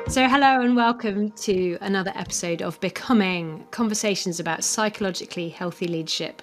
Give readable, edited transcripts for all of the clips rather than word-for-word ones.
So, hello and welcome to another episode of Becoming Conversations about Psychologically Healthy Leadership.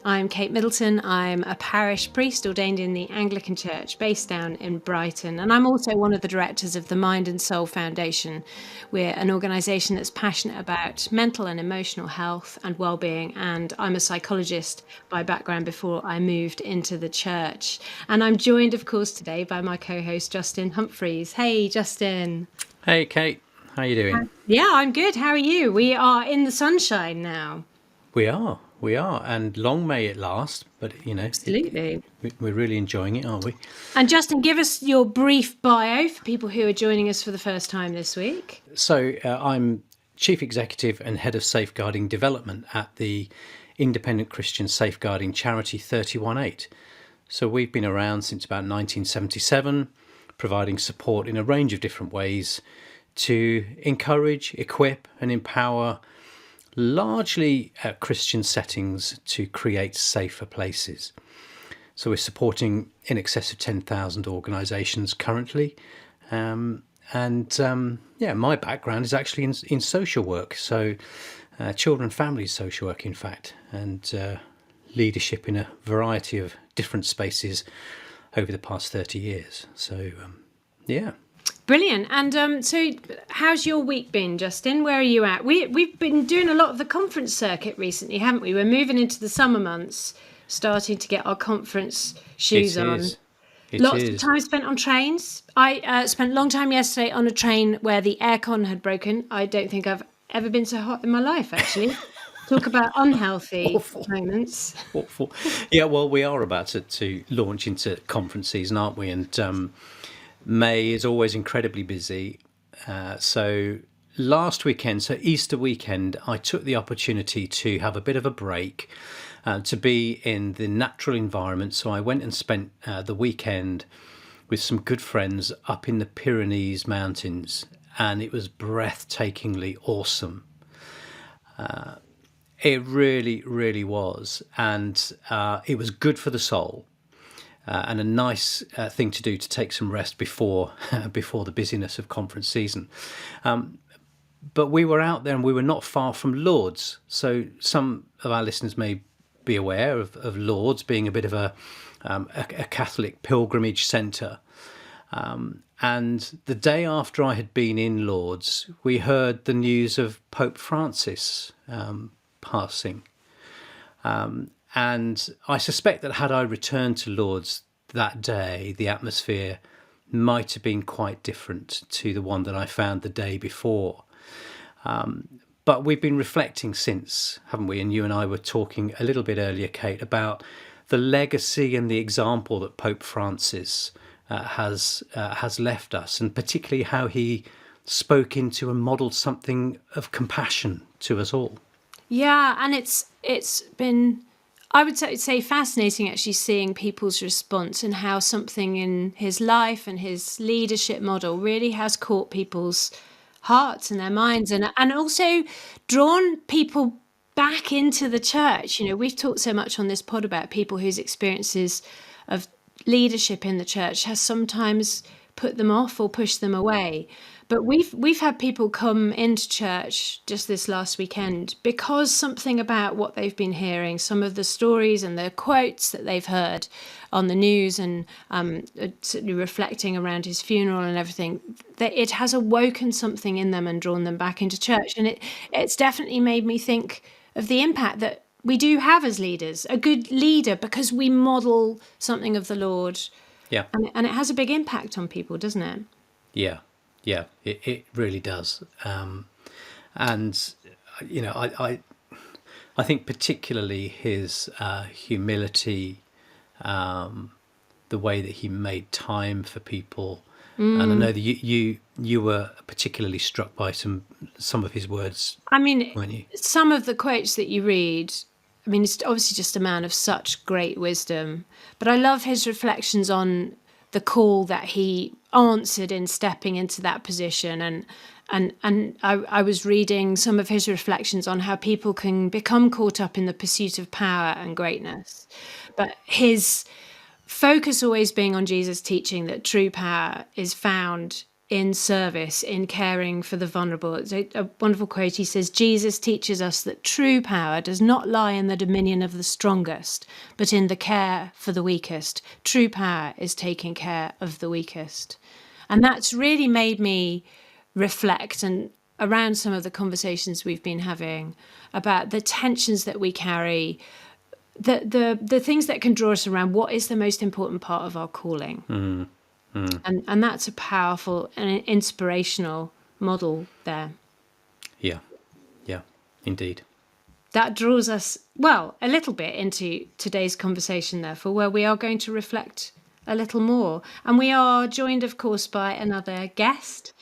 I'm Kate Middleton. I'm a parish priest ordained in the Anglican Church based down in Brighton. And I'm also one of the directors of the Mind and Soul Foundation. We're an organisation that's passionate about mental and emotional health and well-being. And I'm a psychologist by background before I moved into the church. And I'm joined, of course, today by my co-host, Justin Humphreys. Hey, Justin. Hey, Kate. How you doing? Yeah, I'm good. How are you? We are in the sunshine now. We are, and long may it last. But Absolutely. we're really enjoying it, aren't we? And Justin, give us your brief bio for people who are joining us for the first time this week. So I'm Chief Executive and Head of Safeguarding Development at the independent Christian safeguarding charity 318. So we've been around since about 1977, providing support in a range of different ways to encourage, equip and empower largely Christian settings to create safer places. So we're supporting in excess of 10,000 organisations currently. My background is actually in social work. So children and families social work, in fact, and leadership in a variety of different spaces over the past 30 years. So, yeah. Brilliant. And so how's your week been, Justin? Where are you at? We've been doing a lot of the conference circuit recently, haven't we? We're moving into the summer months, starting to get our conference shoes on. Lots of time spent on trains. I spent a long time yesterday on a train where the aircon had broken. I don't think I've ever been so hot in my life, actually. Talk about unhealthy moments. Awful. Yeah, well, we are about to launch into conference season, aren't we? And May is always incredibly busy. So last weekend, so Easter weekend, I took the opportunity to have a bit of a break, to be in the natural environment. So I went and spent the weekend with some good friends up in the Pyrenees Mountains, and it was breathtakingly awesome. It really, really was. And it was good for the soul. And a nice thing to do to take some rest before the busyness of conference season. But we were out there and we were not far from Lourdes. So some of our listeners may be aware of Lourdes being a bit of a Catholic pilgrimage centre. And the day after I had been in Lourdes, we heard the news of Pope Francis passing. And I suspect that had I returned to Lourdes that day, the atmosphere might have been quite different to the one that I found the day before. But we've been reflecting since, haven't we? And you and I were talking a little bit earlier, Kate, about the legacy and the example that Pope Francis has left us, and particularly how he spoke into and modelled something of compassion to us all. Yeah, and it's been, I would say fascinating actually seeing people's response and how something in his life and his leadership model really has caught people's hearts and their minds and also drawn people back into the church. You know, we've talked so much on this pod about people whose experiences of leadership in the church has sometimes put them off or pushed them away. But we've had people come into church just this last weekend because something about what they've been hearing, some of the stories and the quotes that they've heard on the news and certainly reflecting around his funeral and everything, that it has awoken something in them and drawn them back into church. And it's definitely made me think of the impact that we do have as leaders, a good leader, because we model something of the Lord. Yeah. And it has a big impact on people, doesn't it? Yeah. Yeah, it really does. And, you know, I think particularly his humility, the way that he made time for people. And I know that you were particularly struck by some of his words. I mean, weren't you? Some of the quotes that you read, I mean, it's obviously just a man of such great wisdom. But I love his reflections on the call that he answered in stepping into that position. And I was reading some of his reflections on how people can become caught up in the pursuit of power and greatness. But his focus always being on Jesus' teaching that true power is found in service, in caring for the vulnerable. It's a wonderful quote. He says, Jesus teaches us that true power does not lie in the dominion of the strongest, but in the care for the weakest. True power is taking care of the weakest. And that's really made me reflect and around some of the conversations we've been having about the tensions that we carry, the things that can draw us around what is the most important part of our calling. And that's a powerful and inspirational model there. Yeah, yeah, indeed. That draws us, well, a little bit into today's conversation, therefore, where we are going to reflect a little more. And we are joined, of course, by another guest.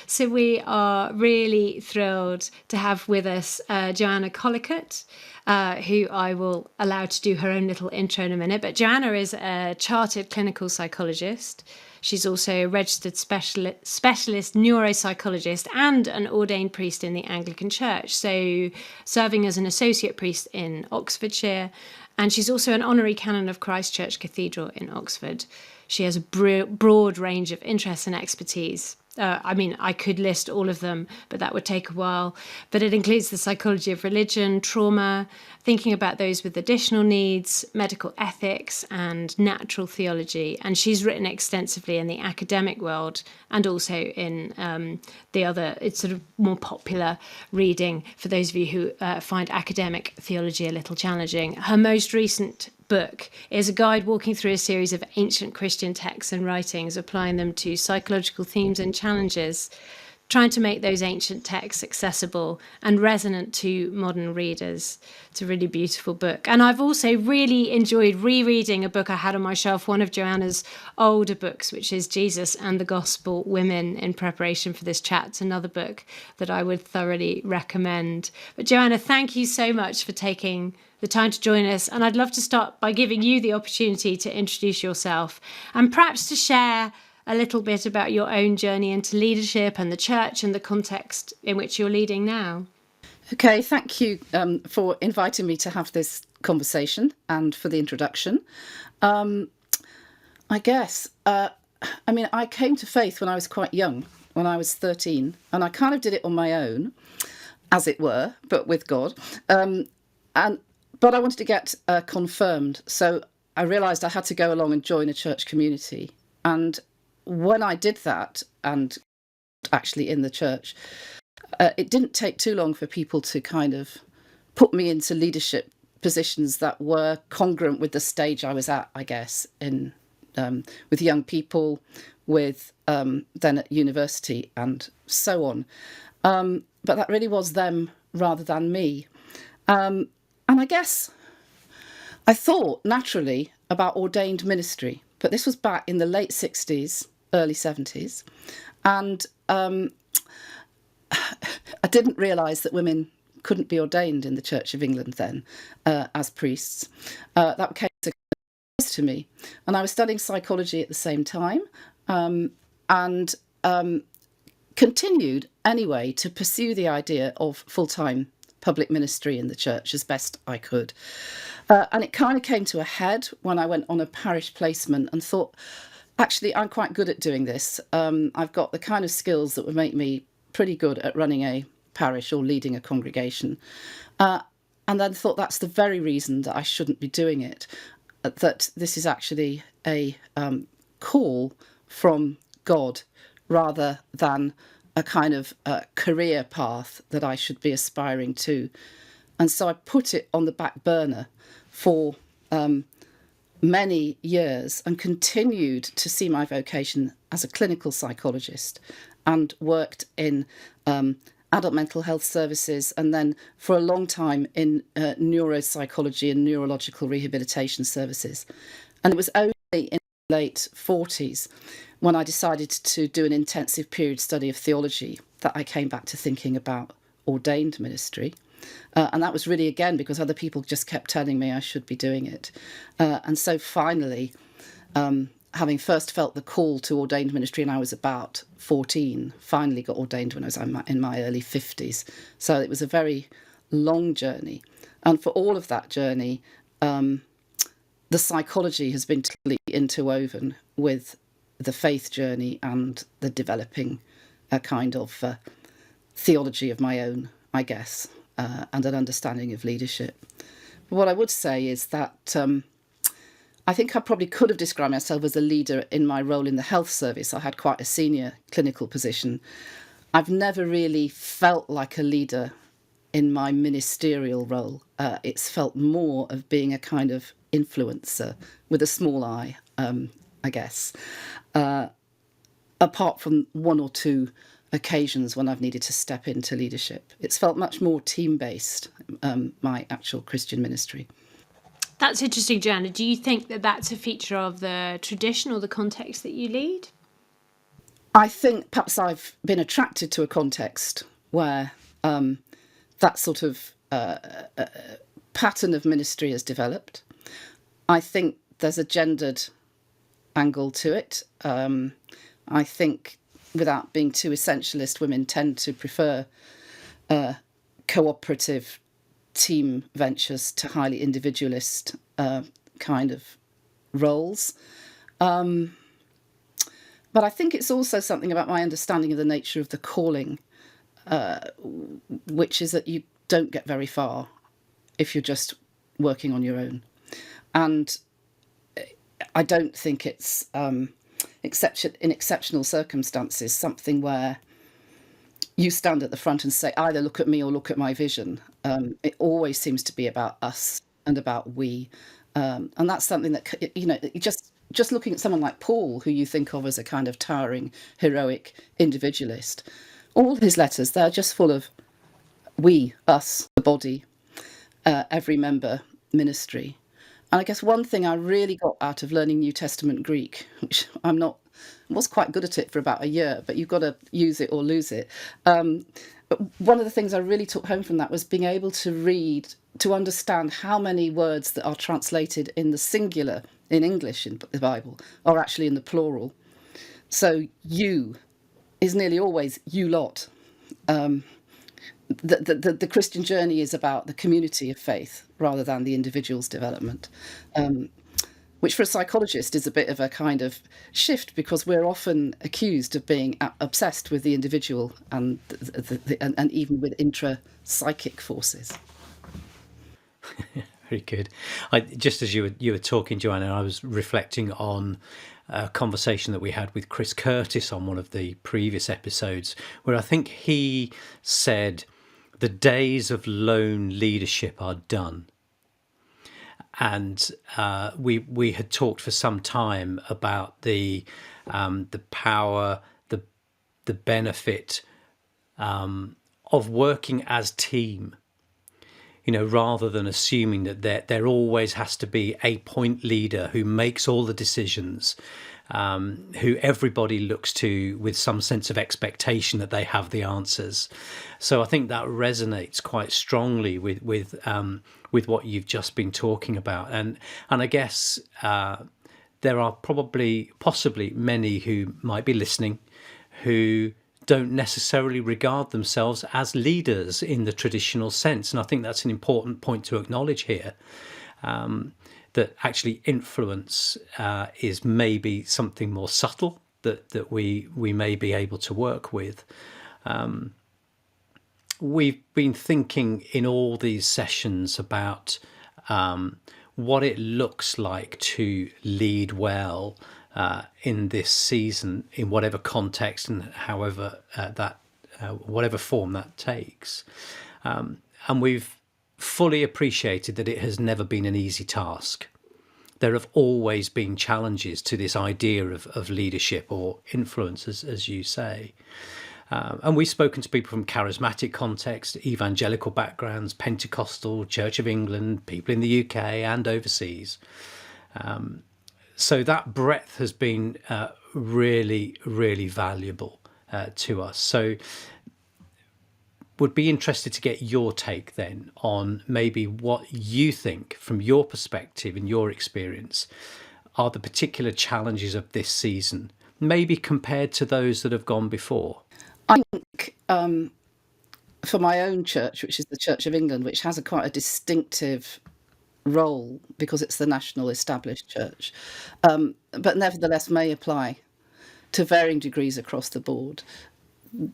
So we are really thrilled to have with us Joanna Collicutt, who I will allow to do her own little intro in a minute. But Joanna is a chartered clinical psychologist. She's also a registered specialist neuropsychologist and an ordained priest in the Anglican Church, so serving as an associate priest in Oxfordshire. And she's also an honorary canon of Christ Church Cathedral in Oxford. She has a broad range of interests and expertise. I could list all of them, but that would take a while. But it includes the psychology of religion, trauma, thinking about those with additional needs, medical ethics, and natural theology. And she's written extensively in the academic world and also in the other, it's sort of more popular reading for those of you who find academic theology a little challenging. Her most recent book is a guide walking through a series of ancient Christian texts and writings, applying them to psychological themes and challenges, trying to make those ancient texts accessible and resonant to modern readers. It's a really beautiful book. And I've also really enjoyed rereading a book I had on my shelf, one of Joanna's older books, which is Jesus and the Gospel Women, in preparation for this chat. It's another book that I would thoroughly recommend. But Joanna, thank you so much for taking the time to join us. And I'd love to start by giving you the opportunity to introduce yourself and perhaps to share a little bit about your own journey into leadership and the church and the context in which you're leading now. Okay, thank you for inviting me to have this conversation and for the introduction. I came to faith when I was quite young, when I was 13, and I kind of did it on my own, as it were, but with God. But I wanted to get confirmed, so I realised I had to go along and join a church community. And when I did that, and actually in the church, it didn't take too long for people to kind of put me into leadership positions that were congruent with the stage I was at, I guess, in with young people, with then at university and so on. But that really was them rather than me. And I guess I thought naturally about ordained ministry, but this was back in the late 60s, early 70s. And I didn't realise that women couldn't be ordained in the Church of England then as priests. That came to me. And I was studying psychology at the same time and continued anyway to pursue the idea of full-time public ministry in the church as best I could. And it kind of came to a head when I went on a parish placement and thought, actually, I'm quite good at doing this. I've got the kind of skills that would make me pretty good at running a parish or leading a congregation. And then thought that's the very reason that I shouldn't be doing it, that this is actually a call from God rather than a kind of career path that I should be aspiring to. And so I put it on the back burner for many years and continued to see my vocation as a clinical psychologist and worked in adult mental health services and then for a long time in neuropsychology and neurological rehabilitation services. And it was only in the late 40s when I decided to do an intensive period study of theology that I came back to thinking about ordained ministry. And that was really, again, because other people just kept telling me I should be doing it. And so finally, having first felt the call to ordained ministry when I was about 14, finally got ordained when I was in my early 50s. So it was a very long journey. And for all of that journey, the psychology has been totally interwoven with the faith journey and the developing a kind of theology of my own, I guess, and an understanding of leadership. But what I would say is that I think I probably could have described myself as a leader in my role in the health service. I had quite a senior clinical position. I've never really felt like a leader in my ministerial role. It's felt more of being a kind of influencer with a small I, I guess, apart from one or two occasions when I've needed to step into leadership. It's felt much more team-based, my actual Christian ministry. That's interesting, Joanna. Do you think that that's a feature of the tradition or the context that you lead? I think perhaps I've been attracted to a context where that sort of pattern of ministry has developed. I think there's a gendered angle to it. I think, without being too essentialist, women tend to prefer cooperative team ventures to highly individualist kind of roles. But I think it's also something about my understanding of the nature of the calling, which is that you don't get very far if you're just working on your own. And I don't think it's in exceptional circumstances something where you stand at the front and say, either look at me or look at my vision. It always seems to be about us and about we. And that's something that, just looking at someone like Paul, who you think of as a kind of towering, heroic individualist, all his letters, they're just full of we, us, the body, every member, ministry. And I guess one thing I really got out of learning New Testament Greek, which was quite good at it for about a year, but you've got to use it or lose it. But one of the things I really took home from that was being able to read, to understand how many words that are translated in the singular in English in the Bible are actually in the plural. So you is nearly always you lot. The Christian journey is about the community of faith rather than the individual's development, which for a psychologist is a bit of a kind of shift, because we're often accused of being obsessed with the individual and and even with intra-psychic forces. Very good. Just as you were talking, Joanna, I was reflecting on a conversation that we had with Chris Curtis on one of the previous episodes, where I think he said the days of lone leadership are done. And we had talked for some time about the power, the benefit of working as team. Rather than assuming that there always has to be a point leader who makes all the decisions, who everybody looks to with some sense of expectation that they have the answers. So I think that resonates quite strongly with what you've just been talking about, and I guess there are possibly many who might be listening who don't necessarily regard themselves as leaders in the traditional sense. And I think that's an important point to acknowledge here, that actually influence is maybe something more subtle that we may be able to work with. We've been thinking in all these sessions about what it looks like to lead well in this season, in whatever context and however whatever form that takes. And we've fully appreciated that it has never been an easy task. There have always been challenges to this idea of leadership or influence, as you say. And we've spoken to people from charismatic context, evangelical backgrounds, Pentecostal, Church of England, people in the UK and overseas. So that breadth has been really, really valuable to us. So would be interested to get your take then on maybe what you think, from your perspective and your experience, are the particular challenges of this season, maybe compared to those that have gone before. I think for my own church, which is the Church of England, which has quite a distinctive role because it's the national established church, but nevertheless may apply to varying degrees across the board.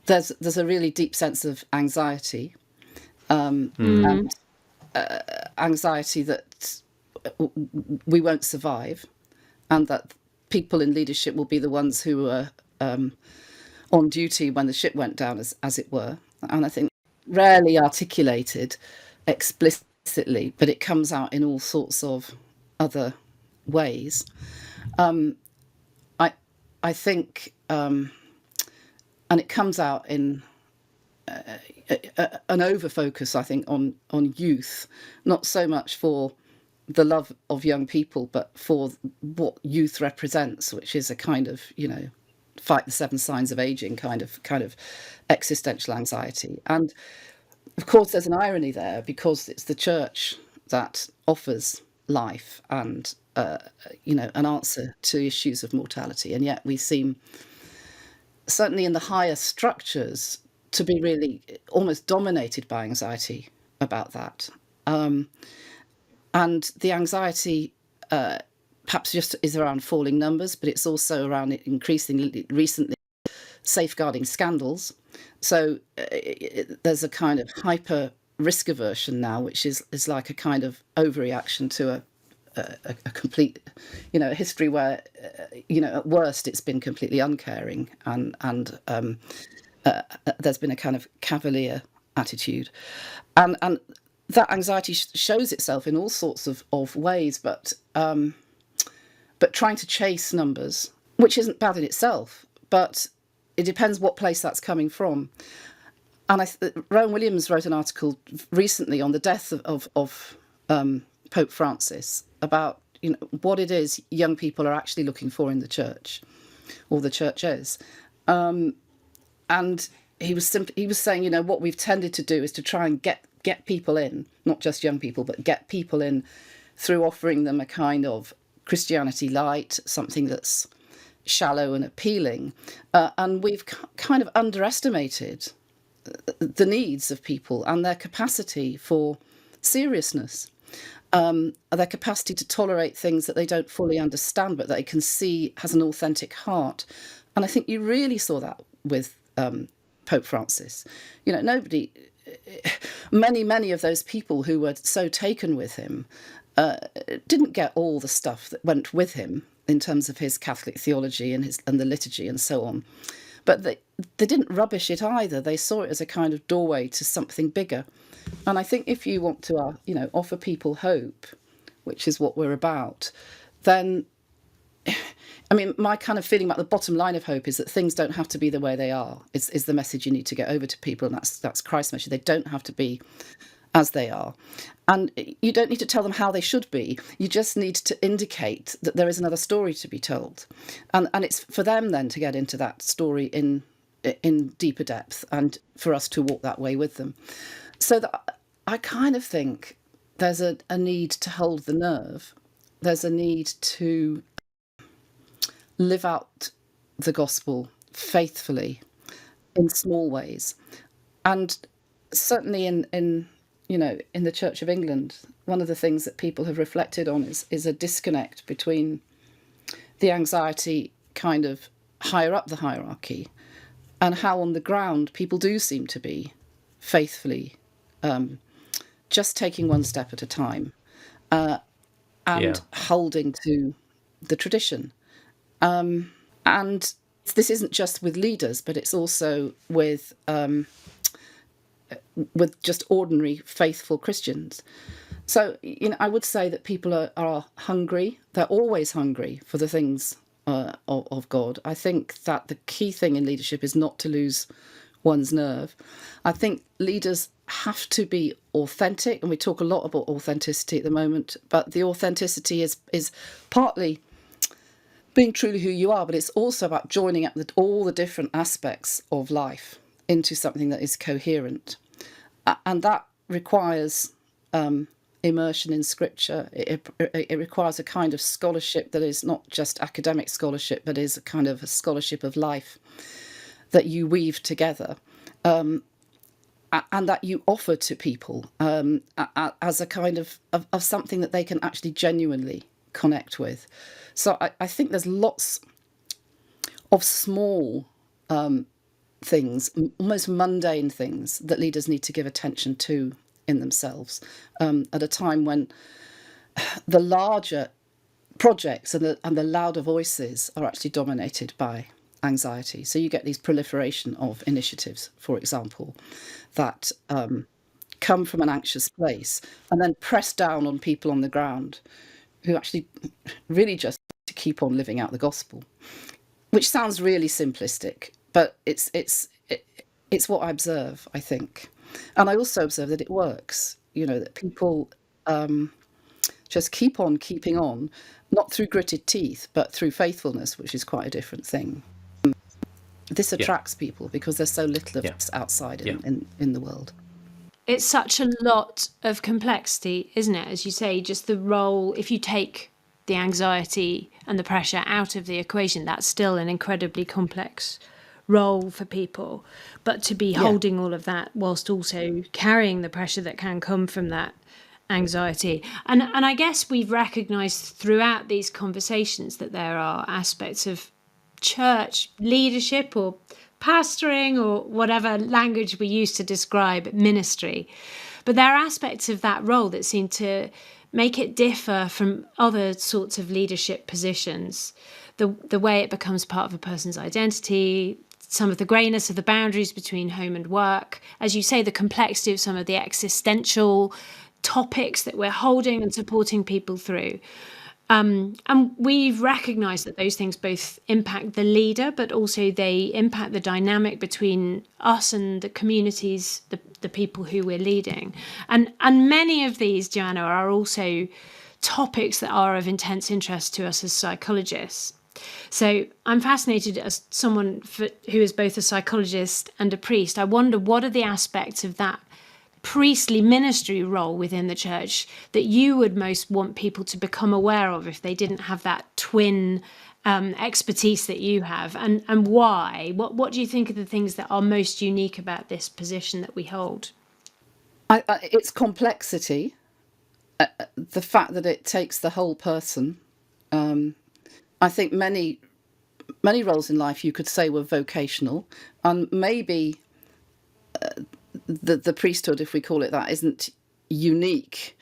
There's a really deep sense of anxiety, and anxiety that we won't survive, and that people in leadership will be the ones who were on duty when the ship went down, as it were. And I think rarely articulated explicitly, but it comes out in all sorts of other ways. I think, and it comes out in an over-focus, I think, on youth, not so much for the love of young people, but for what youth represents, which is a kind of, fight the 7 signs of aging kind of existential anxiety. And of course, there's an irony there, because it's the church that offers life and an answer to issues of mortality, and yet we seem, certainly in the higher structures, to be really almost dominated by anxiety about that. And the anxiety perhaps just is around falling numbers, but it's also around increasingly recently safeguarding scandals. So there's a kind of hyper risk aversion now, which is like a kind of overreaction to a complete, a history where, at worst it's been completely uncaring, and there's been a kind of cavalier attitude, and that anxiety shows itself in all sorts of ways, but trying to chase numbers, which isn't bad in itself, but it depends what place that's coming from. And Rowan Williams wrote an article recently on the death of Pope Francis, about what it is young people are actually looking for in the church, or the church is. And he was saying, what we've tended to do is to try and get people in, not just young people, but get people in through offering them a kind of Christianity light, something that's shallow and appealing. And we've kind of underestimated the needs of people and their capacity for seriousness, their capacity to tolerate things that they don't fully understand, but that they can see has an authentic heart. And I think you really saw that with Pope Francis. Many of those people who were so taken with him didn't get all the stuff that went with him in terms of his Catholic theology and the liturgy and so on. But they didn't rubbish it either. They saw it as a kind of doorway to something bigger. And I think if you want to, offer people hope, which is what we're about, then, my kind of feeling about the bottom line of hope is that things don't have to be the way they are, is the message you need to get over to people. And that's Christ's message. They don't have to be as they are. And you don't need to tell them how they should be. You just need to indicate that there is another story to be told. And it's for them then to get into that story in deeper depth, and for us to walk that way with them. So that I kind of think there's a need to hold the nerve. There's a need to live out the gospel faithfully in small ways. And certainly in the Church of England, one of the things that people have reflected on is a disconnect between the anxiety kind of higher up the hierarchy and how on the ground people do seem to be faithfully just taking one step at a time and holding to the tradition. And this isn't just with leaders, but it's also with just ordinary faithful Christians. So, I would say that people are hungry. They're always hungry for the things of God. I think that the key thing in leadership is not to lose one's nerve. I think leaders have to be authentic, and we talk a lot about authenticity at the moment, but the authenticity is partly being truly who you are, but it's also about joining up all the different aspects of life into something that is coherent. And that requires immersion in scripture. It requires a kind of scholarship that is not just academic scholarship, but is a kind of a scholarship of life that you weave together and that you offer to people as a kind of something that they can actually genuinely connect with. So I think there's lots small things, almost mundane things that leaders need to give attention to in themselves, at a time when the larger projects and the louder voices are actually dominated by anxiety. So you get these proliferation of initiatives, for example, that come from an anxious place and then press down on people on the ground who actually really just to keep on living out the gospel, which sounds really simplistic, but it's what I observe, I think. And I also observe that it works, that people just keep on keeping on, not through gritted teeth, but through faithfulness, which is quite a different thing. This attracts people because there's so little of this outside in the world. It's such a lot of complexity, isn't it? As you say, just the role, if you take the anxiety and the pressure out of the equation, that's still an incredibly complex role for people. But to be holding all of that whilst also carrying the pressure that can come from that anxiety. And I guess we've recognised throughout these conversations that there are aspects of church leadership or pastoring or whatever language we use to describe ministry. But there are aspects of that role that seem to make it differ from other sorts of leadership positions. The way it becomes part of a person's identity, some of the greyness of the boundaries between home and work, as you say, the complexity of some of the existential topics that we're holding and supporting people through. And we've recognised that those things both impact the leader, but also they impact the dynamic between us and the communities, the people who we're leading. And many of these, Joanna, are also topics that are of intense interest to us as psychologists. So I'm fascinated as someone who is both a psychologist and a priest. I wonder, what are the aspects of that priestly ministry role within the church that you would most want people to become aware of if they didn't have that twin expertise that you have, and why? What do you think are the things that are most unique about this position that we hold? Its complexity, the fact that it takes the whole person. I think many roles in life you could say were vocational, and maybe the priesthood, if we call it that, isn't unique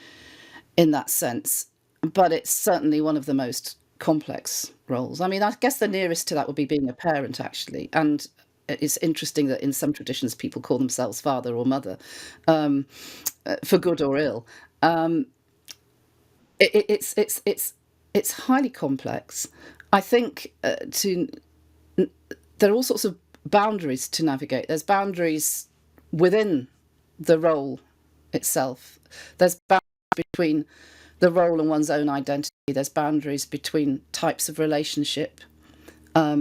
in that sense, but it's certainly one of the most complex roles. I mean, I guess the nearest to that would be being a parent, actually. And it's interesting that in some traditions people call themselves father or mother, for good or ill. It's highly complex. I think there are all sorts of boundaries to navigate. There's boundaries within the role itself. There's boundaries between the role and one's own identity. There's boundaries between types of relationship. Are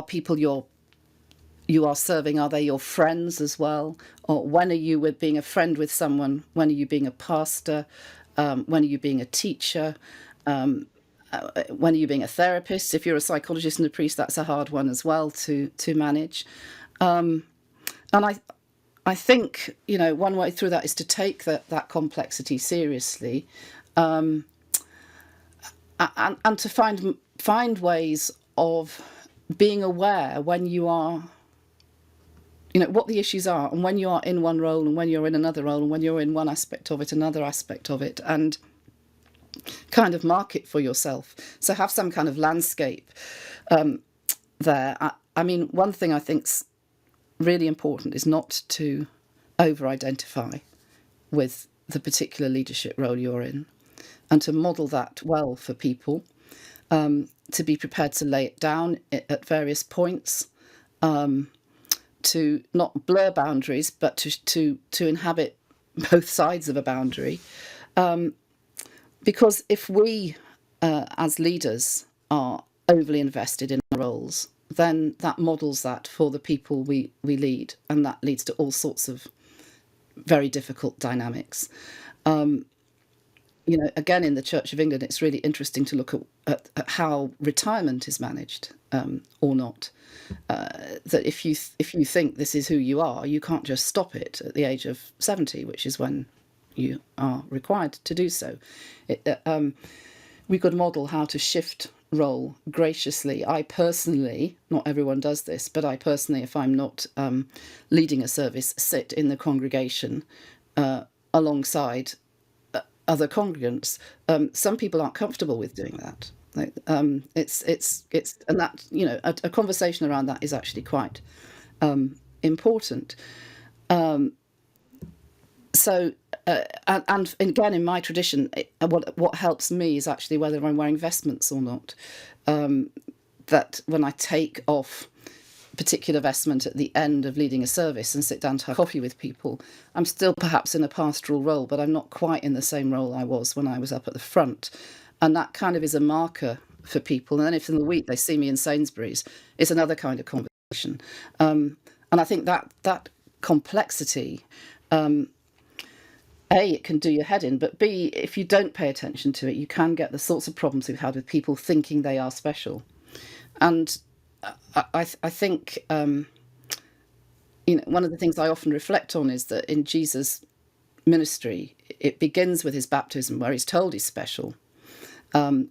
people you are serving, are they your friends as well? Or when are you being a friend with someone? When are you being a pastor? When are you being a teacher? When are you being a therapist? If you're a psychologist and a priest, that's a hard one as well to manage. And I think, one way through that is to take that complexity seriously, and to find ways of being aware when you are, what the issues are, and when you are in one role and when you're in another role and when you're in one aspect of it, another aspect of it, and kind of mark it for yourself. So have some kind of landscape there. I mean, one thing I think's really important is not to over-identify with the particular leadership role you're in, and to model that well for people, to be prepared to lay it down at various points, to not blur boundaries, but to inhabit both sides of a boundary. Because if we, as leaders, are overly invested in our roles, then that models that for the people we lead, and that leads to all sorts of very difficult dynamics. Again, in the Church of England, it's really interesting to look at how retirement is managed, or not. That if you think this is who you are, you can't just stop it at the age of 70, which is when you are required to do so. We could model how to shift role graciously. I personally, not everyone does this, but I personally, if I'm not leading a service, sit in the congregation alongside other congregants. Some people aren't comfortable with doing that. It's and that, you know, a conversation around that is actually quite important. So, and again, in my tradition, what helps me is actually whether I'm wearing vestments or not. That when I take off a particular vestment at the end of leading a service and sit down to have coffee with people, I'm still perhaps in a pastoral role, but I'm not quite in the same role I was when I was up at the front. And that kind of is a marker for people. And then if in the week they see me in Sainsbury's, it's another kind of conversation. And I think that complexity, A, it can do your head in, but B, if you don't pay attention to it, you can get the sorts of problems we've had with people thinking they are special. And I think, you know, one of the things I often reflect on is that in Jesus' ministry, it begins with his baptism, where he's told he's special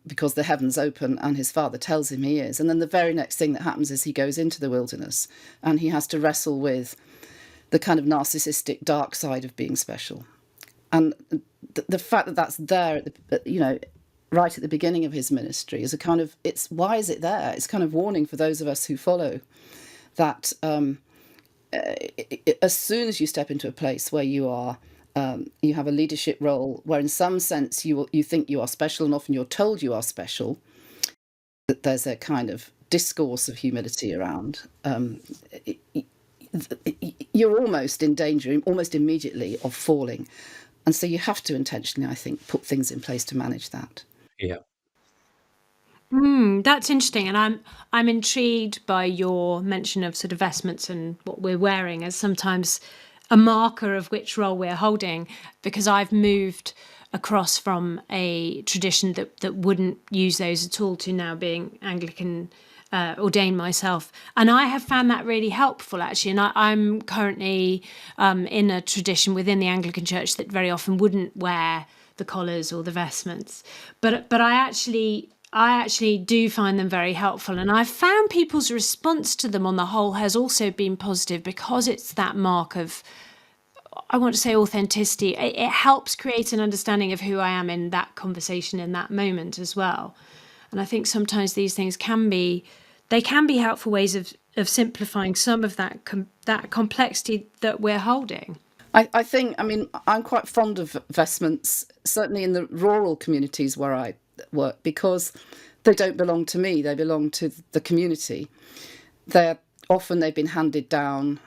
because the heavens open and his Father tells him he is. And then the very next thing that happens is he goes into the wilderness and he has to wrestle with the kind of narcissistic dark side of being special. And the fact that that's there, you know, right at the beginning of his ministry is a kind of, why is it there? It's kind of warning for those of us who follow that as soon as you step into a place where you are, you have a leadership role where in some sense you think you are special, and often you're told you are special, that there's a kind of discourse of humility around. You're almost in danger, almost immediately, of falling. And so you have to intentionally, I think, put things in place to manage that. Yeah. That's interesting, and I'm intrigued by your mention of sort of vestments and what we're wearing as sometimes a marker of which role we're holding, because I've moved across from a tradition that wouldn't use those at all to now being Anglican ordained myself, and I have found that really helpful actually. And I'm currently in a tradition within the Anglican Church that very often wouldn't wear the collars or the vestments, but I actually do find them very helpful, and I've found people's response to them on the whole has also been positive, because it's that mark of, I want to say, authenticity. It helps create an understanding of who I am in that conversation in that moment as well. And I think sometimes these things can be helpful ways of simplifying some of that complexity that we're holding. I think, I mean, I'm quite fond of vestments, certainly in the rural communities where I work, because they don't belong to me, they belong to the community. They've been handed down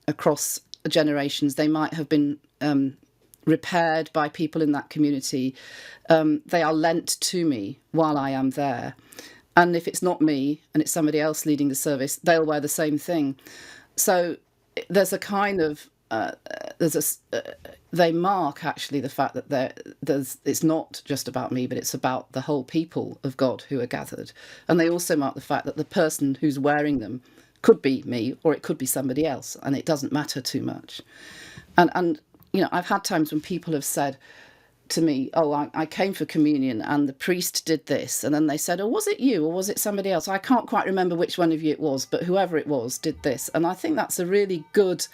across generations. They might have been repaired by people in that community. They are lent to me while I am there. And if it's not me and it's somebody else leading the service, they'll wear the same thing. So there's a kind of they mark actually the fact that it's not just about me, but it's about the whole people of God who are gathered. And they also mark the fact that the person who's wearing them could be me or it could be somebody else, and it doesn't matter too much. And you know, I've had times when people have said to me, oh, I came for communion and the priest did this, and then they said, oh, was it you or was it somebody else? I can't quite remember which one of you it was, but whoever it was did this. And I think that's a really good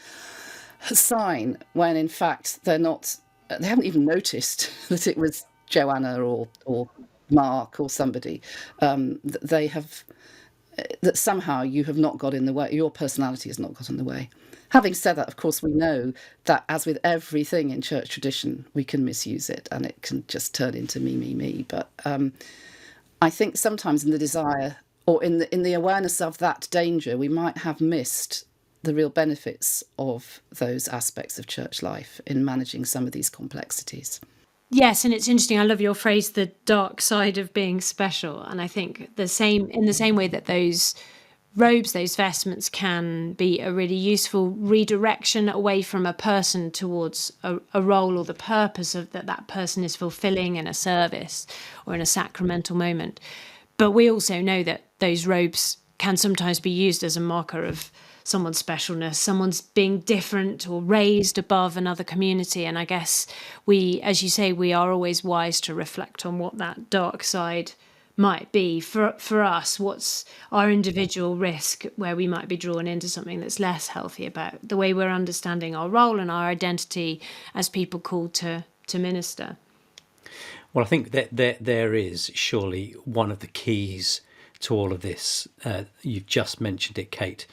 sign when in fact they haven't even noticed that it was Joanna or Mark or somebody. They have, that somehow you have not got in the way, your personality has not got in the way. Having said that, of course, we know that as with everything in church tradition, we can misuse it and it can just turn into me. But I think sometimes in the desire or in the awareness of that danger, we might have missed the real benefits of those aspects of church life in managing some of these complexities. Yes, and it's interesting. I love your phrase, the dark side of being special. And I think in the same way that those robes, those vestments can be a really useful redirection away from a person towards a role or the purpose of that person is fulfilling in a service or in a sacramental moment. But we also know that those robes can sometimes be used as a marker of someone's specialness, someone's being different or raised above another community. And I guess we, as you say, we are always wise to reflect on what that dark side might be for us. What's our individual risk where we might be drawn into something that's less healthy, about the way we're understanding our role and our identity as people called to minister. Well, I think that there is surely one of the keys to all of this. You've just mentioned it, Kate.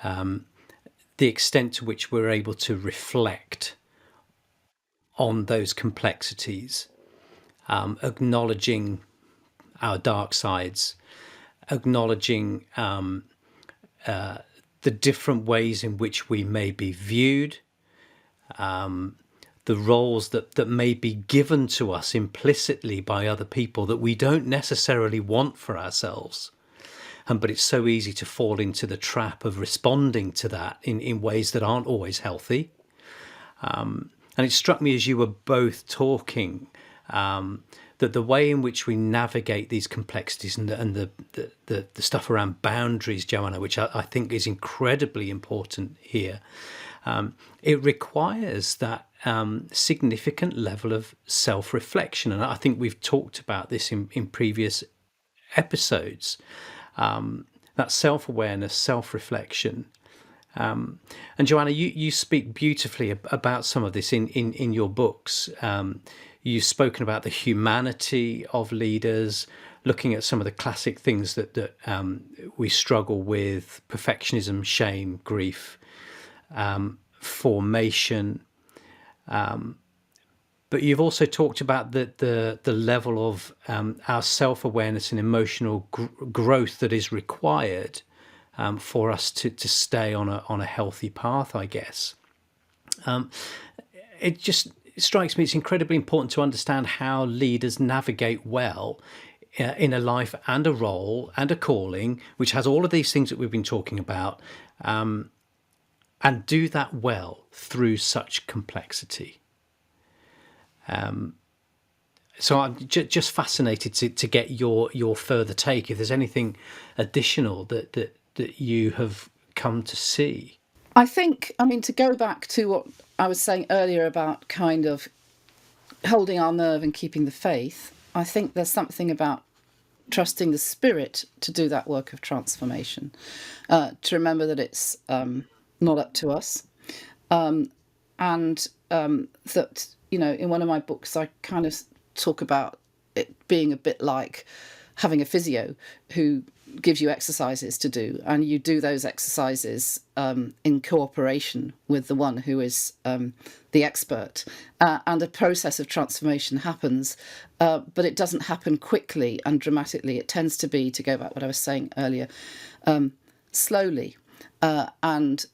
The extent to which we're able to reflect on those complexities, acknowledging our dark sides, acknowledging the different ways in which we may be viewed, the roles that may be given to us implicitly by other people that we don't necessarily want for ourselves. But it's so easy to fall into the trap of responding to that in ways that aren't always healthy. And it struck me as you were both talking that the way in which we navigate these complexities and the stuff around boundaries, Joanna, which I think is incredibly important here, it requires that significant level of self-reflection. And I think we've talked about this in previous episodes, that self-awareness, self-reflection. And Joanna, you speak beautifully about some of this in your books. You've spoken about the humanity of leaders, looking at some of the classic things that we struggle with: perfectionism, shame, grief, formation. But you've also talked about the level of our self-awareness and emotional growth that is required for us to stay on a healthy path, I guess. It just strikes me it's incredibly important to understand how leaders navigate well in a life and a role and a calling, which has all of these things that we've been talking about, and do that well through such complexity. So I'm just fascinated to get your further take, if there's anything additional that you have come to see. I think, to go back to what I was saying earlier about kind of holding our nerve and keeping the faith, I think there's something about trusting the Spirit to do that work of transformation, to remember that it's not up to us, and that, in one of my books I kind of talk about it being a bit like having a physio who gives you exercises to do, and you do those exercises in cooperation with the one who is the expert, and a process of transformation happens, but it doesn't happen quickly and dramatically. It tends to be, to go back to what I was saying earlier, slowly, and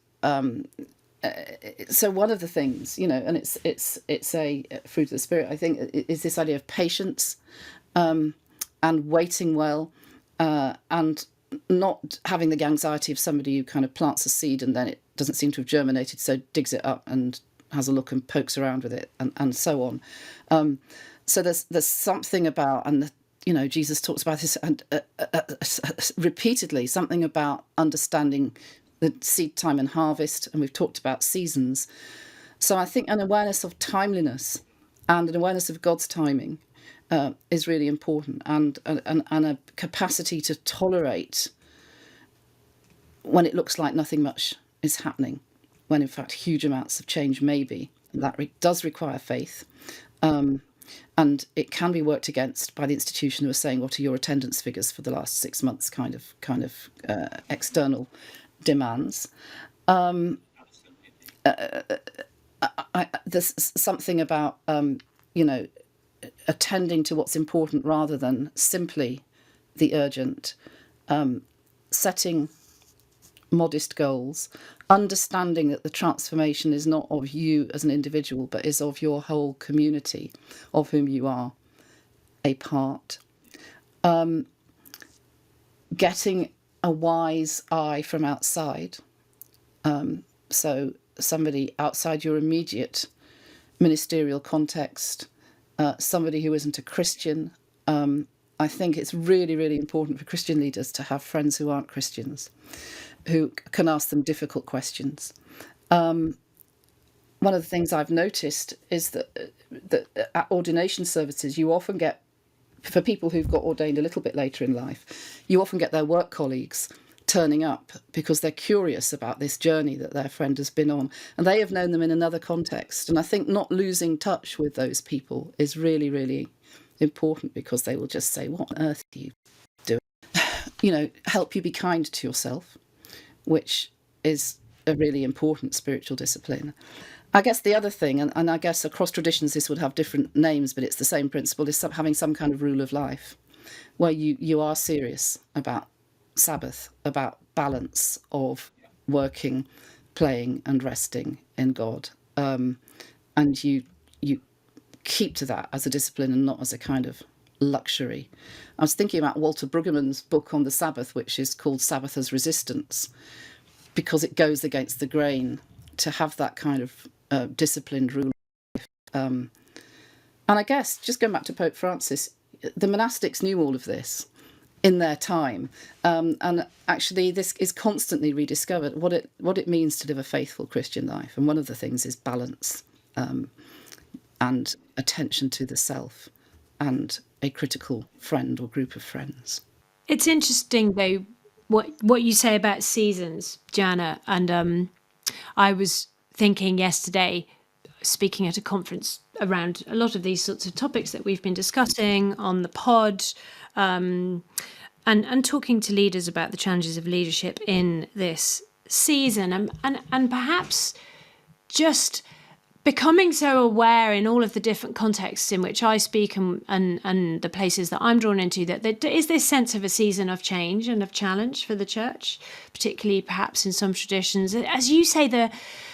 so one of the things, and it's a fruit of the Spirit, I think, is this idea of patience, and waiting well, and not having the anxiety of somebody who kind of plants a seed and then it doesn't seem to have germinated, so digs it up and has a look and pokes around with it, and so on. So there's something about, and Jesus talks about this and repeatedly, something about understanding the seed time and harvest, and we've talked about seasons. So I think an awareness of timeliness and an awareness of God's timing is really important, and a capacity to tolerate when it looks like nothing much is happening, when in fact huge amounts of change may be. That does require faith, and it can be worked against by the institution who are saying, what are your attendance figures for the last 6 months, kind of external demands. There's something about attending to what's important rather than simply the urgent, setting modest goals, understanding that the transformation is not of you as an individual, but is of your whole community of whom you are a part. Getting a wise eye from outside, so somebody outside your immediate ministerial context, somebody who isn't a Christian. I think it's really, really important for Christian leaders to have friends who aren't Christians, who can ask them difficult questions. One of the things I've noticed is that at ordination services, you often get for people who've got ordained a little bit later in life, you often get their work colleagues turning up because they're curious about this journey that their friend has been on, and they have known them in another context. And I think not losing touch with those people is really, really important, because they will just say, what on earth are you doing? Help you be kind to yourself, which is a really important spiritual discipline. I guess the other thing, and I guess across traditions this would have different names, but it's the same principle, is having some kind of rule of life where you are serious about Sabbath, about balance of working, playing and resting in God. And you keep to that as a discipline and not as a kind of luxury. I was thinking about Walter Brueggemann's book on the Sabbath, which is called Sabbath as Resistance, because it goes against the grain to have that kind of disciplined rule. And I guess, just going back to Pope Francis, the monastics knew all of this in their time, and actually this is constantly rediscovered, what it means to live a faithful Christian life. And one of the things is balance, and attention to the self, and a critical friend or group of friends. It's interesting, though, what you say about seasons, Joanna. And I was thinking yesterday, speaking at a conference around a lot of these sorts of topics that we've been discussing on the pod, and talking to leaders about the challenges of leadership in this season, and perhaps just becoming so aware in all of the different contexts in which I speak, and the places that I'm drawn into, that there is this sense of a season of change and of challenge for the church, particularly perhaps in some traditions. As you say,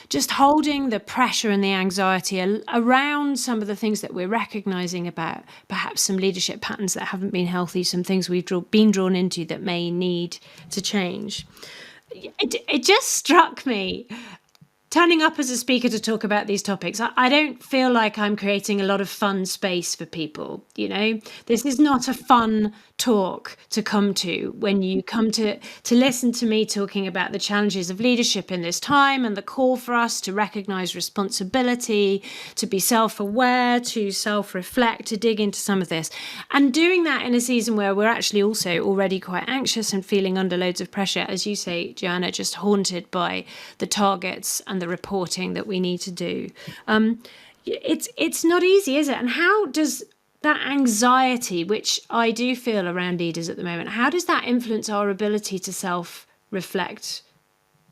just holding the pressure and the anxiety around some of the things that we're recognising about perhaps some leadership patterns that haven't been healthy, some things we've been drawn into that may need to change. It just struck me, turning up as a speaker to talk about these topics, I don't feel like I'm creating a lot of fun space for people. This is not a fun talk to come to when you come to listen to me talking about the challenges of leadership in this time, and the call for us to recognise responsibility, to be self-aware, to self-reflect, to dig into some of this. And doing that in a season where we're actually also already quite anxious and feeling under loads of pressure, as you say, Joanna, just haunted by the targets and the reporting that we need to do. It's not easy, is it? And how does that anxiety, which I do feel around leaders at the moment, how does that influence our ability to self-reflect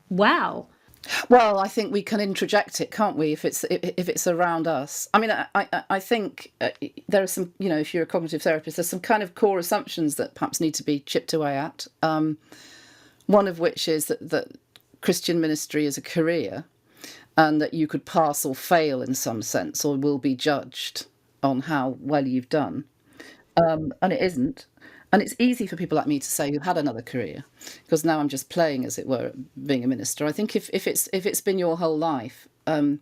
well? Well, I think we can introject it, can't we, if it's around us? I mean, I think there are some, if you're a cognitive therapist, there's some kind of core assumptions that perhaps need to be chipped away at. One of which is that Christian ministry is a career, and that you could pass or fail in some sense, or will be judged on how well you've done. And it isn't. And it's easy for people like me to say, who've had another career, because now I'm just playing, as it were, being a minister. I think if it's been your whole life, then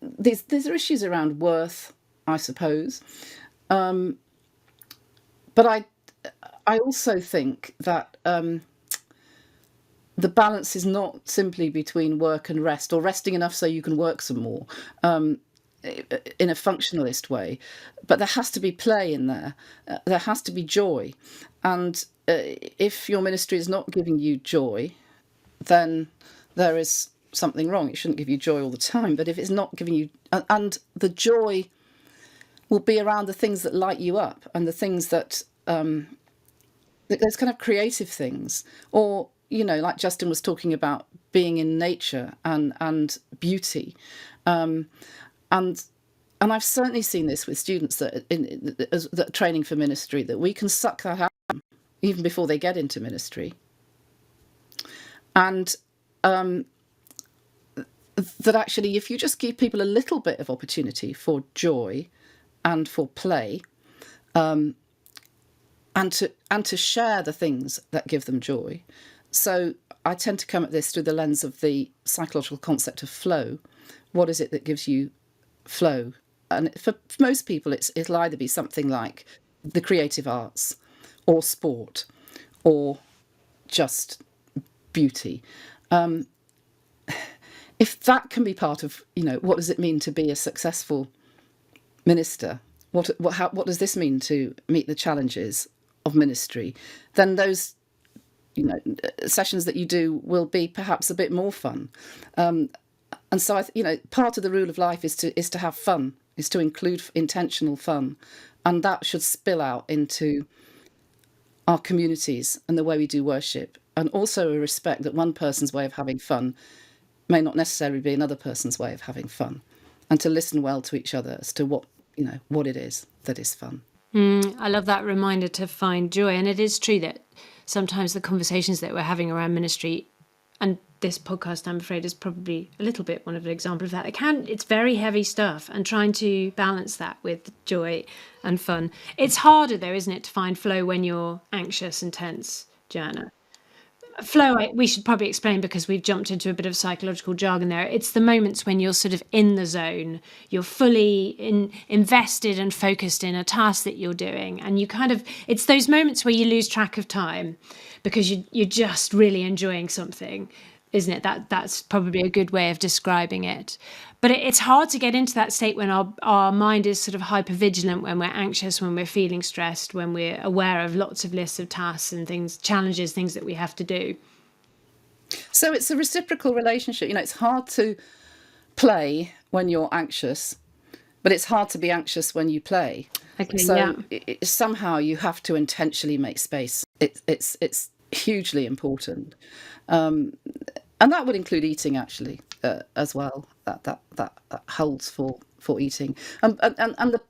these are issues around worth, I suppose. But I also think that the balance is not simply between work and rest, or resting enough so you can work some more, in a functionalist way, but there has to be play in there. There has to be joy, and if your ministry is not giving you joy, then there is something wrong. It shouldn't give you joy all the time, but if it's not giving you, and the joy will be around the things that light you up, and the things that those kind of creative things, or like Justin was talking about, being in nature and beauty. And I've certainly seen this with students that are training for ministry, that we can suck that out even before they get into ministry. And that actually, if you just give people a little bit of opportunity for joy and for play, and to share the things that give them joy. So I tend to come at this through the lens of the psychological concept of flow. What is it that gives you flow? And for most people, it'll either be something like the creative arts, or sport, or just beauty. If that can be part of, what does it mean to be a successful minister, what does this mean to meet the challenges of ministry, then those sessions that you do will be perhaps a bit more fun. And so part of the rule of life is to have fun, is to include intentional fun, and that should spill out into our communities and the way we do worship, and also a respect that one person's way of having fun may not necessarily be another person's way of having fun, and to listen well to each other as to what it is that is fun. I love that reminder to find joy. And it is true that sometimes the conversations that we're having around ministry, and this podcast, I'm afraid, is probably a little bit one of an example of that. It's very heavy stuff, and trying to balance that with joy and fun. It's harder though, isn't it, to find flow when you're anxious and tense, Joanna? Flow, we should probably explain, because we've jumped into a bit of psychological jargon there. It's the moments when you're sort of in the zone, you're fully invested and focused in a task that you're doing, and it's those moments where you lose track of time because you're just really enjoying something, isn't it? That's probably a good way of describing it. But it's hard to get into that state when our mind is sort of hypervigilant, when we're anxious, when we're feeling stressed, when we're aware of lots of lists of tasks and challenges, things that we have to do. So it's a reciprocal relationship. It's hard to play when you're anxious, but it's hard to be anxious when you play. Okay, so somehow you have to intentionally make space. It's hugely important. And that would include eating, actually, as well. That holds for eating, and the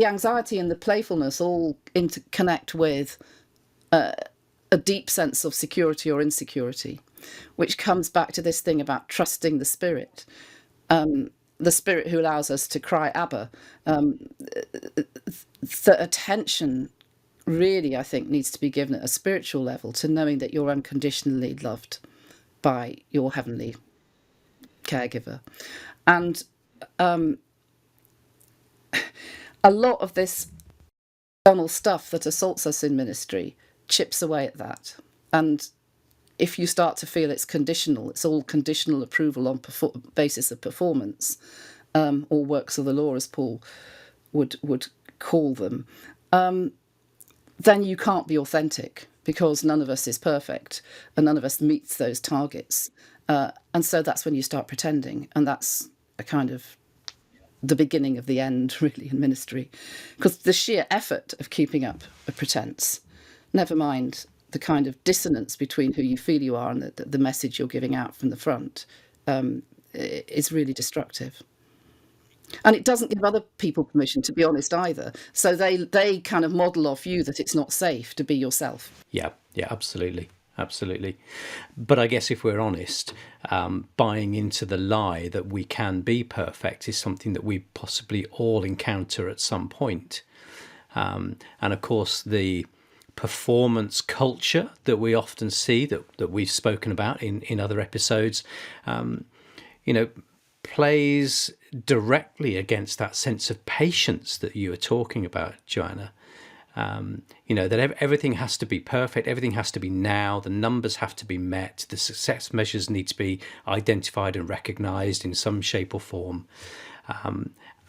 anxiety and the playfulness all interconnect with a deep sense of security or insecurity, which comes back to this thing about trusting the Spirit who allows us to cry Abba. The attention really, I think, needs to be given at a spiritual level to knowing that you're unconditionally loved by your heavenly caregiver. And a lot of this external stuff that assaults us in ministry chips away at that. And if you start to feel it's conditional, it's all conditional approval on basis of performance, or works of the law, as Paul would call them, then you can't be authentic, because none of us is perfect and none of us meets those targets. And so that's when you start pretending. And that's a kind of the beginning of the end, really, in ministry. Because the sheer effort of keeping up a pretense, never mind the kind of dissonance between who you feel you are and the message you're giving out from the front, is really destructive. And it doesn't give other people permission to be honest either. So they kind of model off you that it's not safe to be yourself. Yeah, absolutely. But I guess if we're honest, buying into the lie that we can be perfect is something that we possibly all encounter at some point. And of course, the performance culture that we often see, that we've spoken about in other episodes, plays directly against that sense of patience that you were talking about, Joanna. That everything has to be perfect, everything has to be now, the numbers have to be met, the success measures need to be identified and recognised in some shape or form.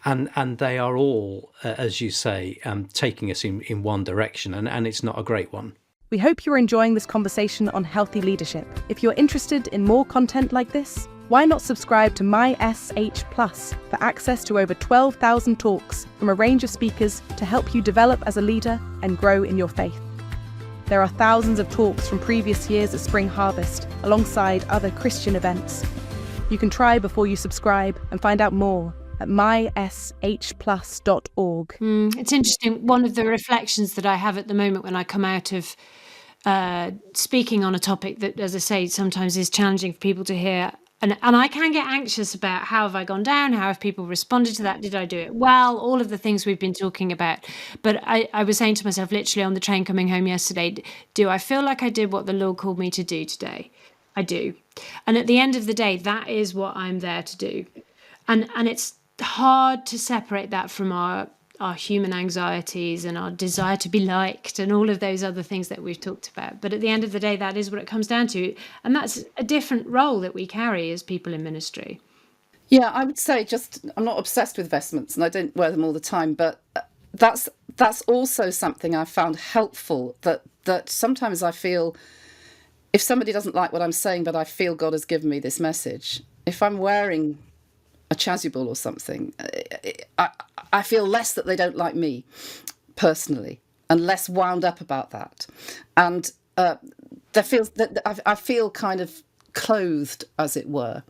And they are all, as you say, taking us in one direction, and it's not a great one. We hope you're enjoying this conversation on healthy leadership. If you're interested in more content like this, why not subscribe to My SH Plus for access to over 12,000 talks from a range of speakers to help you develop as a leader and grow in your faith. There are thousands of talks from previous years at Spring Harvest, alongside other Christian events. You can try before you subscribe and find out more at myshplus.org. It's interesting. One of the reflections that I have at the moment when I come out of speaking on a topic that, as I say, sometimes is challenging for people to hear, and I can get anxious about how have I gone down, how have people responded to that, did I do it well, all of the things we've been talking about. But I was saying to myself, literally on the train coming home yesterday, do I feel like I did what the Lord called me to do today? I do. And at the end of the day, that is what I'm there to do. And it's hard to separate that from our human anxieties and our desire to be liked and all of those other things that we've talked about. But at the end of the day, that is what it comes down to. And that's a different role that we carry as people in ministry. Yeah, I would say I'm not obsessed with vestments and I don't wear them all the time, but that's also something I found helpful, that sometimes I feel if somebody doesn't like what I'm saying, but I feel God has given me this message, if I'm wearing a chasuble or something, I, I feel less that they don't like me personally and less wound up about that. And there feels that I feel kind of clothed, as it were.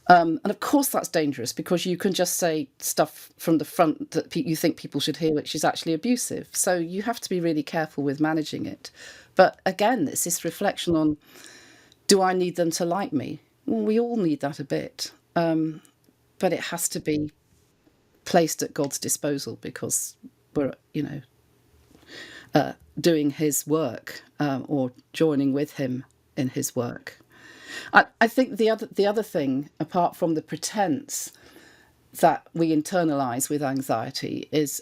And of course that's dangerous because you can just say stuff from the front that you think people should hear, which is actually abusive. So you have to be really careful with managing it. But again, it's this reflection on, do I need them to like me? Well, we all need that a bit. But it has to be placed at God's disposal because we're, doing his work or joining with him in his work. I think the other thing, apart from the pretense that we internalize with anxiety, is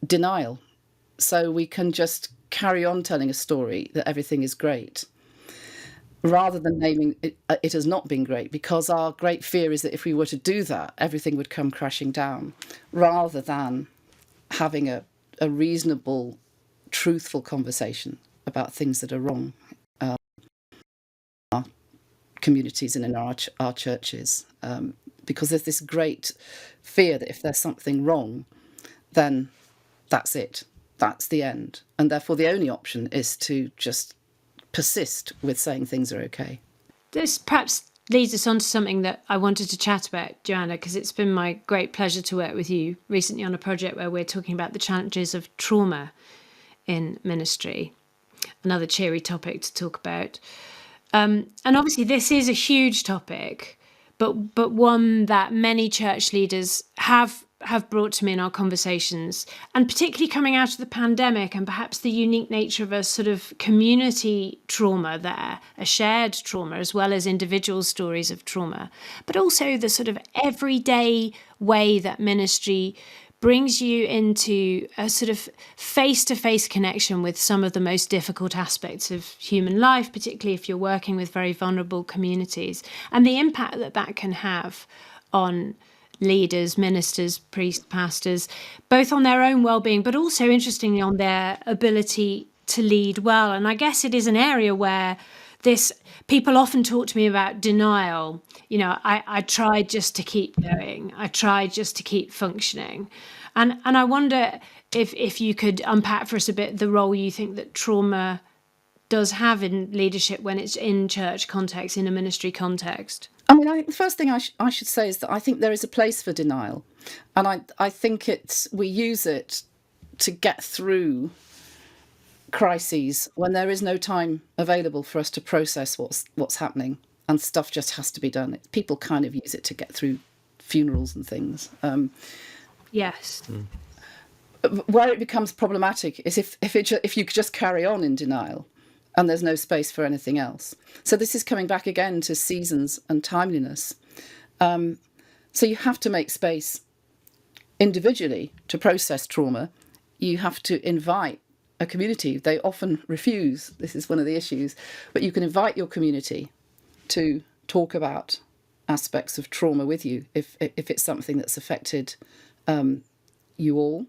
denial. So we can just carry on telling a story that everything is great, rather than naming it has not been great, because our great fear is that if we were to do that, everything would come crashing down, rather than having a reasonable, truthful conversation about things that are wrong in our communities and in our churches. Because there's this great fear that if there's something wrong, then that's it. That's the end. And therefore the only option is to just persist with saying things are okay. This perhaps leads us on to something that I wanted to chat about, Joanna, because it's been my great pleasure to work with you recently on a project where we're talking about the challenges of trauma in ministry. Another cheery topic to talk about. And obviously this is a huge topic, but one that many church leaders have brought to me in our conversations, and particularly coming out of the pandemic and perhaps the unique nature of a sort of community trauma there, a shared trauma, as well as individual stories of trauma, but also the sort of everyday way that ministry brings you into a sort of face-to-face connection with some of the most difficult aspects of human life, particularly if you're working with very vulnerable communities, and the impact that that can have on leaders, ministers, priests, pastors, both on their own well-being, but also, interestingly, on their ability to lead well. And I guess it is an area where people often talk to me about denial. I tried just to keep going. I tried just to keep functioning. And I wonder if you could unpack for us a bit the role you think that trauma does have in leadership when it's in church context, in a ministry context. I mean, the first thing I should say is that I think there is a place for denial. And I think we use it to get through crises when there is no time available for us to process what's happening, and stuff just has to be done. People kind of use it to get through funerals and things. Yes. Where it becomes problematic is if you just carry on in denial and there's no space for anything else. So this is coming back again to seasons and timeliness. So you have to make space individually to process trauma. You have to invite a community. They often refuse. This is one of the issues. But you can invite your community to talk about aspects of trauma with you if it's something that's affected you all.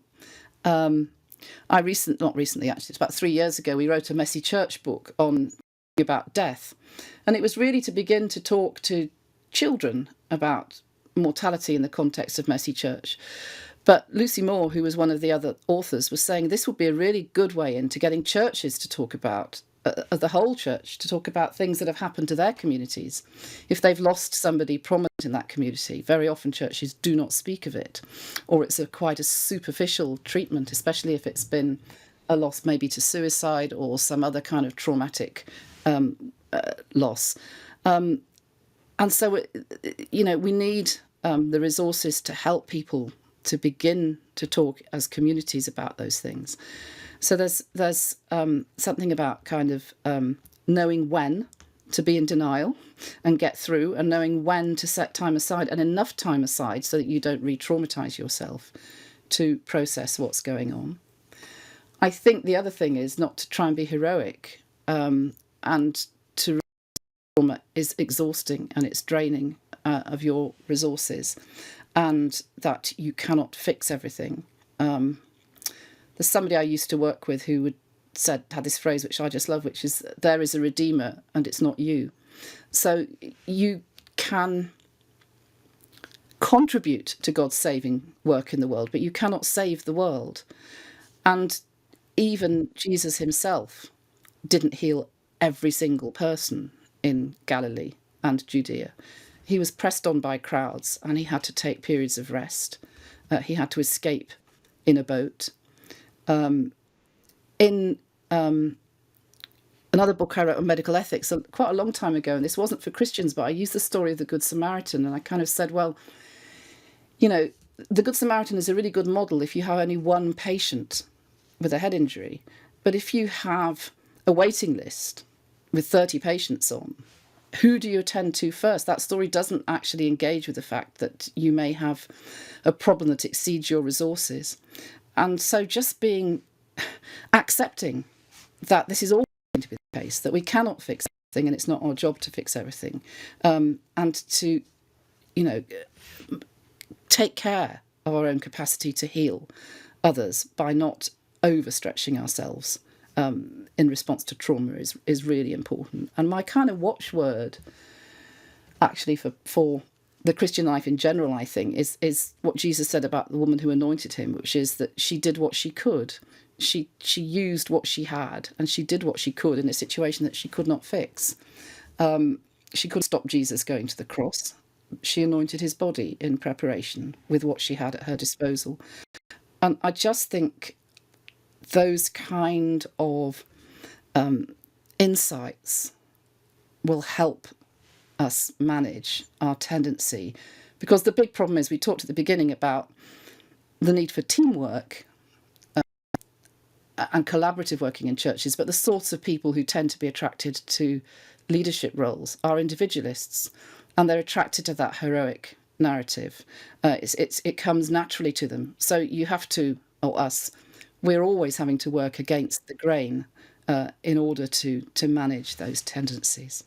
Not recently, actually, it's about 3 years ago, we wrote a Messy Church book about death. And it was really to begin to talk to children about mortality in the context of Messy Church. But Lucy Moore, who was one of the other authors, was saying this would be a really good way into getting churches to talk about, the whole church, to talk about things that have happened to their communities. If they've lost somebody prominent in that community, very often churches do not speak of it, or it's quite a superficial treatment, especially if it's been a loss maybe to suicide or some other kind of traumatic loss. And so, we need the resources to help people to begin to talk as communities about those things. So there's something about kind of knowing when to be in denial and get through, and knowing when to set time aside, and enough time aside so that you don't re-traumatize yourself, to process what's going on. I think the other thing is not to try and be heroic, and to trauma is exhausting and it's draining, of your resources, and that you cannot fix everything. There's somebody I used to work with who had this phrase which I just love, which is, there is a redeemer and it's not you. So you can contribute to God's saving work in the world, but you cannot save the world. And even Jesus himself didn't heal every single person in Galilee and Judea. He was pressed on by crowds, and he had to take periods of rest. He had to escape in a boat. In another book I wrote on medical ethics quite a long time ago, and this wasn't for Christians, but I used the story of the Good Samaritan, and I kind of said, well, the Good Samaritan is a really good model if you have only one patient with a head injury. But if you have a waiting list with 30 patients on, who do you attend to first? That story doesn't actually engage with the fact that you may have a problem that exceeds your resources. And so just accepting that this is all going to be the case, that we cannot fix everything and it's not our job to fix everything, and to, take care of our own capacity to heal others by not overstretching ourselves in response to trauma is really important. And my kind of watchword, actually, for the Christian life in general, I think, is what Jesus said about the woman who anointed him, which is that she did what she could. She used what she had, and she did what she could in a situation that she could not fix. She could stop Jesus going to the cross. She anointed his body in preparation with what she had at her disposal. And I just think those kind of insights will help us manage our tendency. Because the big problem is, we talked at the beginning about the need for teamwork and collaborative working in churches, but the sorts of people who tend to be attracted to leadership roles are individualists, and they're attracted to that heroic narrative. It comes naturally to them. So you have to, or us, we're always having to work against the grain in order to manage those tendencies.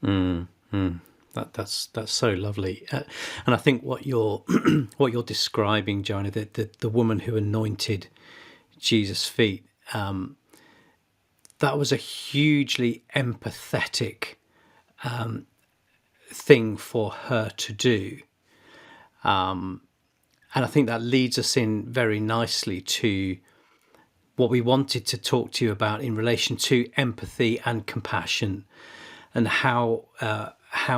That's so lovely, and I think what you're describing, Joanna, the woman who anointed Jesus' feet, that was a hugely empathetic thing for her to do, and I think that leads us in very nicely to what we wanted to talk to you about in relation to empathy and compassion, and how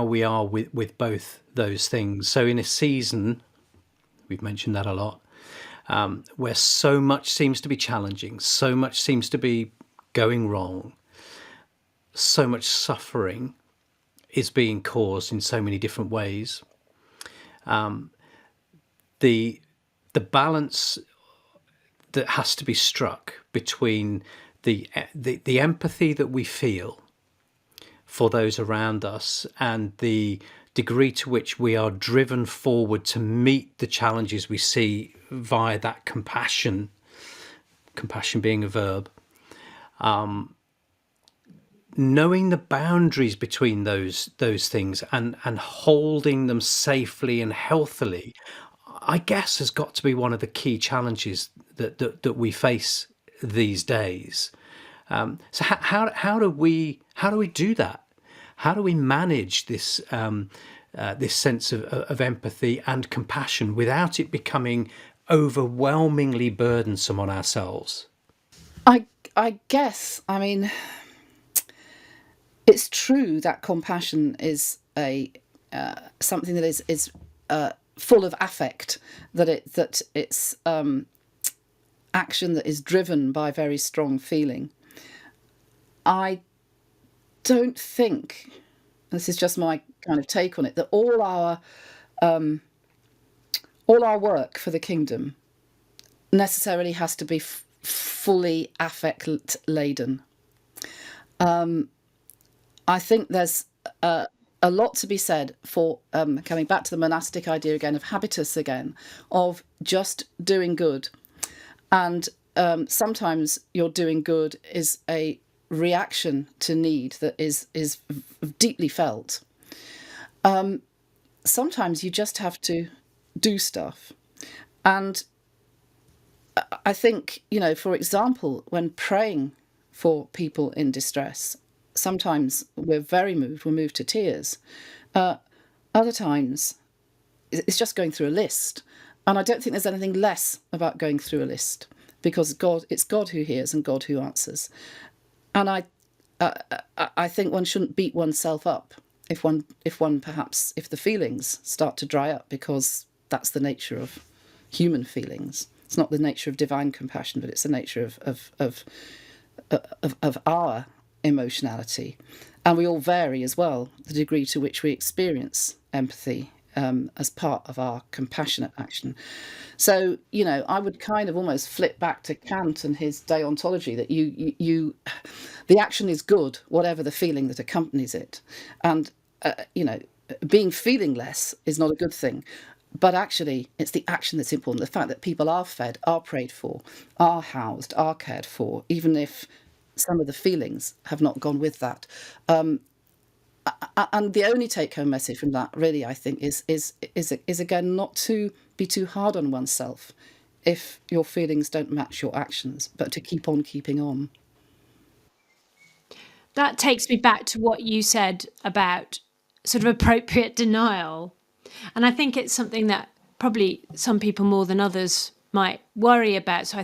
we are with both those things. So in a season, we've mentioned that a lot, where so much seems to be challenging, so much seems to be going wrong, so much suffering is being caused in so many different ways. The balance that has to be struck between the empathy that we feel for those around us and the degree to which we are driven forward to meet the challenges we see via that compassion being a verb, knowing the boundaries between those things and holding them safely and healthily, I guess, has got to be one of the key challenges that we face these days. So how do we do that? How do we manage this this sense of empathy and compassion without it becoming overwhelmingly burdensome on ourselves? I guess, I mean, it's true that compassion is a something that is full of affect, that it's action that is driven by very strong feeling. I don't think, this is just my kind of take on it, that all our work for the kingdom necessarily has to be fully affect laden. I think there's a lot to be said for coming back to the monastic idea again, of habitus again, of just doing good. And sometimes your doing good is a reaction to need that is deeply felt. sometimes you just have to do stuff. And I think, for example, when praying for people in distress, sometimes we're very moved, we're moved to tears. Other times, it's just going through a list. And I don't think there's anything less about going through a list, because it's God who hears and God who answers. And I think one shouldn't beat oneself up if the feelings start to dry up, because that's the nature of human feelings. It's not the nature of divine compassion, but it's the nature of our emotionality. And we all vary as well, the degree to which we experience empathy as part of our compassionate action. So, I would kind of almost flip back to Kant and his deontology, that the action is good, whatever the feeling that accompanies it. And, being feelingless is not a good thing. But actually, it's the action that's important. The fact that people are fed, are prayed for, are housed, are cared for, even if some of the feelings have not gone with that. And the only take-home message from that, really, I think, is again not to be too hard on oneself if your feelings don't match your actions, but to keep on keeping on. That takes me back to what you said about sort of appropriate denial. And I think it's something that probably some people more than others might worry about. So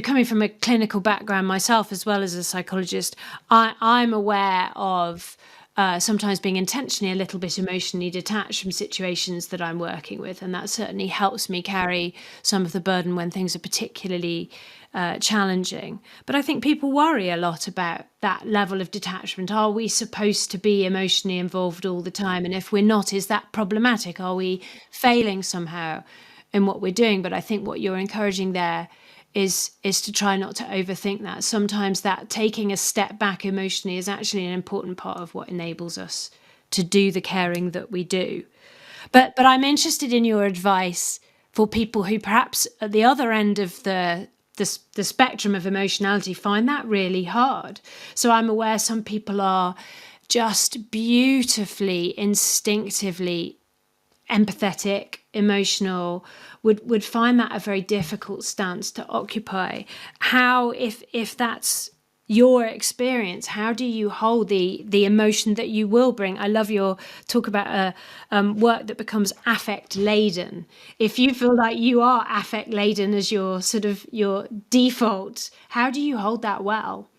coming from a clinical background myself, as well as a psychologist, I'm aware of sometimes being intentionally a little bit emotionally detached from situations that I'm working with. And that certainly helps me carry some of the burden when things are particularly challenging. But I think people worry a lot about that level of detachment. Are we supposed to be emotionally involved all the time? And if we're not, is that problematic? Are we failing somehow in what we're doing? But I think what you're encouraging there is to try not to overthink that. Sometimes that taking a step back emotionally is actually an important part of what enables us to do the caring that we do. But I'm interested in your advice for people who perhaps at the other end of the spectrum of emotionality find that really hard. So I'm aware some people are just beautifully, instinctively empathetic, emotional, would find that a very difficult stance to occupy. How, if that's your experience, how do you hold the emotion that you will bring? I love your talk about work that becomes affect laden. If you feel like you are affect laden as your sort of your default, how do you hold that well?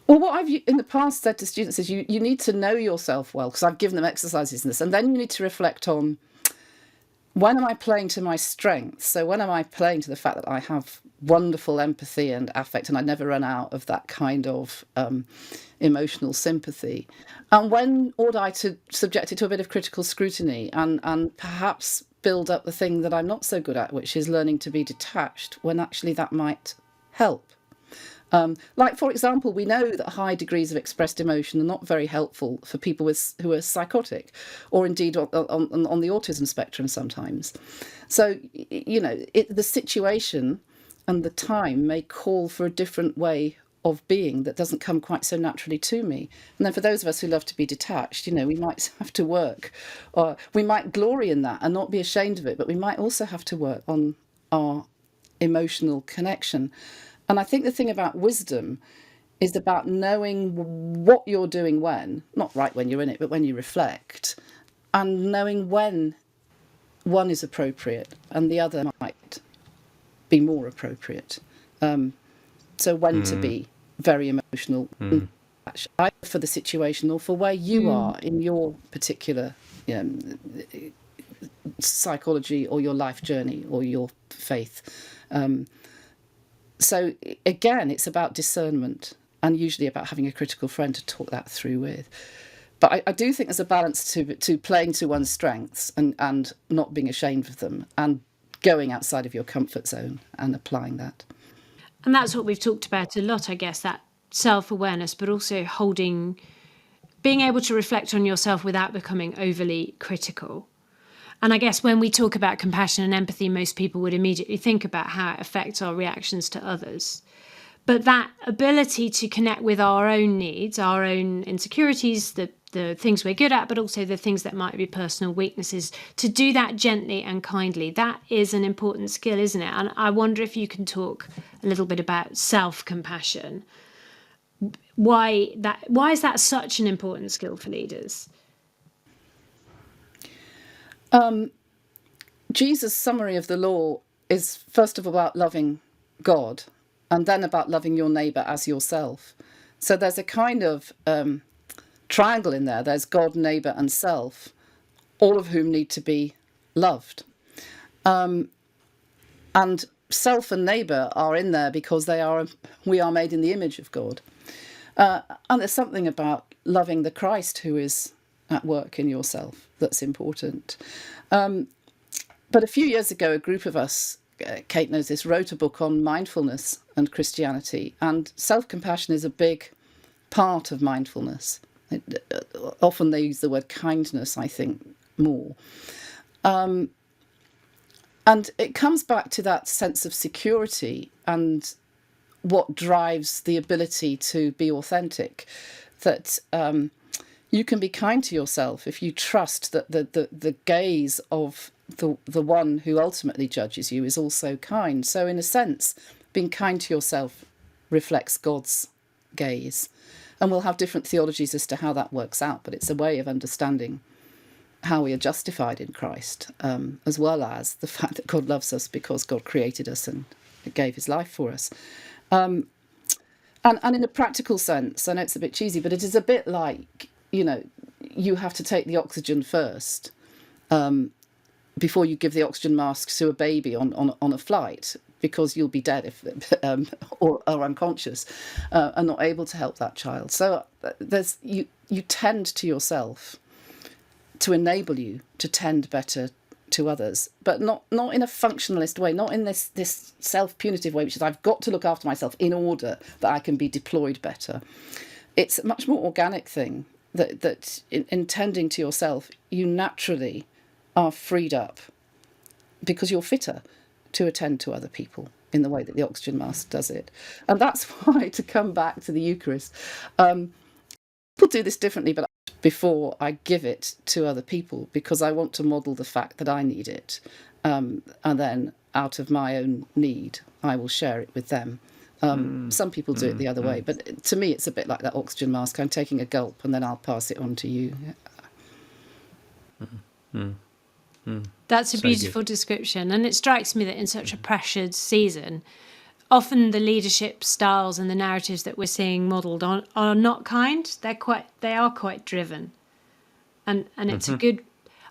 Well, what I've in the past said to students is you need to know yourself well, because I've given them exercises in this, and then you need to reflect on, when am I playing to my strengths? So when am I playing to the fact that I have wonderful empathy and affect, and I never run out of that kind of emotional sympathy? And when ought I to subject it to a bit of critical scrutiny and perhaps build up the thing that I'm not so good at, which is learning to be detached, when actually that might help? Like, for example, we know that high degrees of expressed emotion are not very helpful for people who are psychotic, or indeed on the autism spectrum sometimes. So, the situation and the time may call for a different way of being that doesn't come quite so naturally to me. And then for those of us who love to be detached, we might have to work, or we might glory in that and not be ashamed of it, but we might also have to work on our emotional connection. And I think the thing about wisdom is about knowing what you're doing when, not right when you're in it, but when you reflect, and knowing when one is appropriate and the other might be more appropriate. So when to be very emotional, either for the situation or for where you are in your particular psychology or your life journey or your faith. So again, it's about discernment, and usually about having a critical friend to talk that through with. But I do think there's a balance to playing to one's strengths and not being ashamed of them, and going outside of your comfort zone and applying that. And that's what we've talked about a lot, I guess, that self-awareness, but also being able to reflect on yourself without becoming overly critical. And I guess when we talk about compassion and empathy, most people would immediately think about how it affects our reactions to others. But that ability to connect with our own needs, our own insecurities, the the things we're good at, but also the things that might be personal weaknesses, to do that gently and kindly. That is an important skill, isn't it? And I wonder if you can talk a little bit about self-compassion. Why is that such an important skill for leaders? Jesus' summary of the law is first of all about loving God, and then about loving your neighbour as yourself. So there's a kind of triangle in there. There's God, neighbour and self, all of whom need to be loved. And self and neighbour are in there because we are made in the image of God. And there's something about loving the Christ who is at work in yourself that's important. But a few years ago, a group of us, Kate knows this, wrote a book on mindfulness and Christianity. And self-compassion is a big part of mindfulness. Often they use the word kindness, I think, more. And it comes back to that sense of security and what drives the ability to be authentic, that you can be kind to yourself if you trust that the gaze of the one who ultimately judges you is also kind. So in a sense, being kind to yourself reflects God's gaze. And we'll have different theologies as to how that works out, but it's a way of understanding how we are justified in Christ, as well as the fact that God loves us because God created us and gave his life for us. And in a practical sense, I know it's a bit cheesy, but it is a bit like, you have to take the oxygen first before you give the oxygen mask to a baby on a flight, because you'll be dead or unconscious and not able to help that child. So you tend to yourself to enable you to tend better to others, but not in a functionalist way, not in this self-punitive way, which is I've got to look after myself in order that I can be deployed better. It's a much more organic thing that in tending to yourself, you naturally are freed up because you're fitter to attend to other people in the way that the oxygen mask does it. And that's why, to come back to the Eucharist, people do this differently, but before I give it to other people, because I want to model the fact that I need it. And then out of my own need, I will share it with them. Some people do it the other way, but to me, it's a bit like that oxygen mask. I'm taking a gulp and then I'll pass it on to you. That's a So beautiful description. And it strikes me that in such a pressured season, often the leadership styles and the narratives that we're seeing modelled on are not kind. They are quite driven. And it's a good,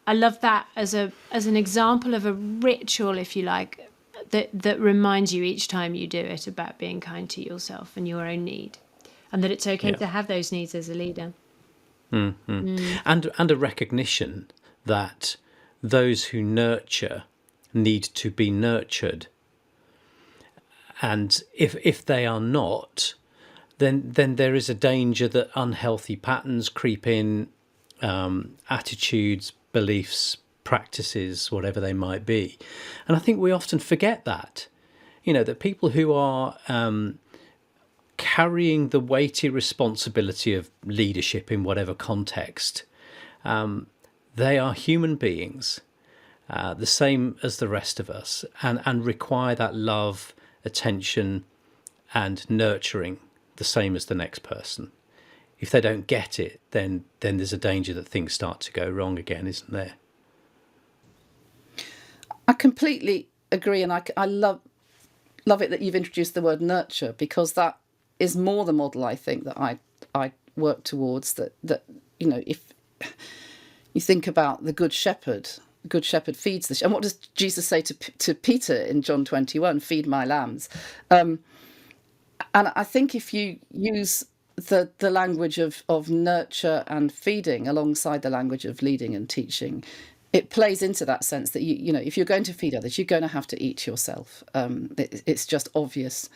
I love that as an example of a ritual, if you like, that reminds you each time you do it about being kind to yourself and your own need, and that it's okay to have those needs as a leader. And a recognition that those who nurture need to be nurtured, and if they are not, then there is a danger that unhealthy patterns creep in, attitudes, beliefs, practices, whatever they might be. And I think we often forget that, that people who are carrying the weighty responsibility of leadership in whatever context, they are human beings, the same as the rest of us, and require that love, attention and nurturing the same as the next person. If they don't get it, then there's a danger that things start to go wrong again, isn't there? I completely agree, and I love it that you've introduced the word nurture, because that is more the model I think that I work towards. That if you think about the Good Shepherd feeds the sheep. And what does Jesus say to Peter in John 21? Feed my lambs. And I think if you use the language of nurture and feeding alongside the language of leading and teaching, it plays into that sense that if you're going to feed others, you're going to have to eat yourself. It's just obvious.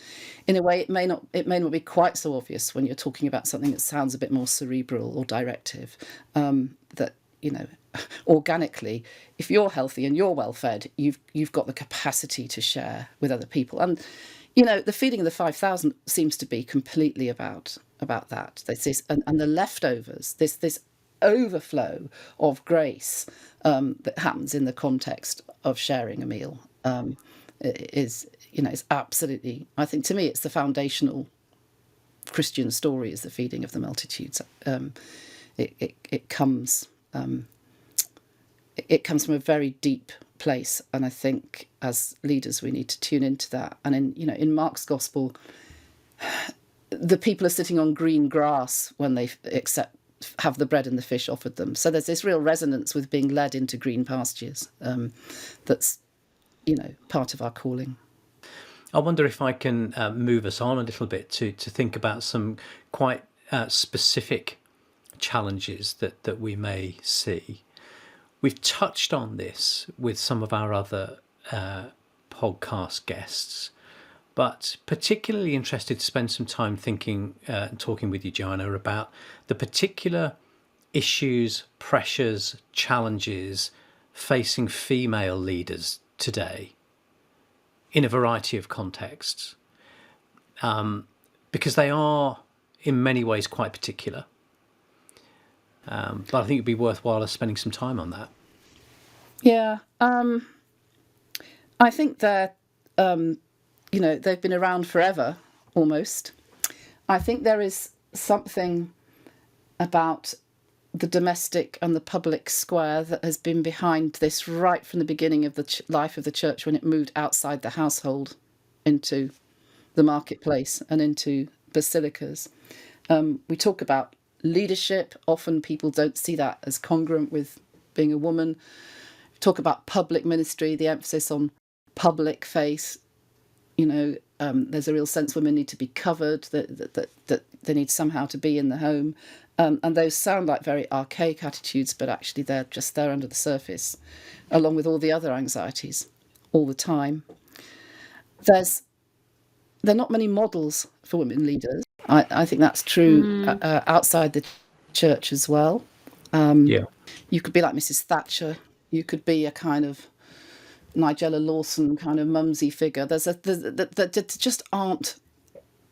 In a way, it may not be quite so obvious when you're talking about something that sounds a bit more cerebral or directive. That organically, if you're healthy and you're well fed, you've got the capacity to share with other people. And the feeding of the 5,000 seems to be completely about that. There's this, and the leftovers. This overflow of grace that happens in the context of sharing a meal is absolutely, I think, to me, it's the foundational Christian story, is the feeding of the multitudes. It comes from a very deep place, and I think as leaders we need to tune into that. And in Mark's gospel, the people are sitting on green grass when they have the bread and the fish offered them. So there's this real resonance with being led into green pastures. That's part of our calling. I wonder if I can move us on a little bit to think about some quite specific challenges that we may see. We've touched on this with some of our other podcast guests, but particularly interested to spend some time thinking and talking with you, Joanna, about the particular issues, pressures, challenges facing female leaders today in a variety of contexts, because they are in many ways quite particular. But I think it'd be worthwhile us spending some time on that. Yeah, I think they're, they've been around forever, almost. I think there is something about the domestic and the public square that has been behind this right from the beginning of the life of the church, when it moved outside the household into the marketplace and into basilicas. We talk about leadership. Often people don't see that as congruent with being a woman. We talk about public ministry, the emphasis on public face. There's a real sense women need to be covered, that they need somehow to be in the home. And those sound like very archaic attitudes, but actually they're just there under the surface, along with all the other anxieties all the time. There are not many models for women leaders. I think that's true outside the church as well. You could be like Mrs. Thatcher. You could be a kind of Nigella Lawson kind of mumsy figure.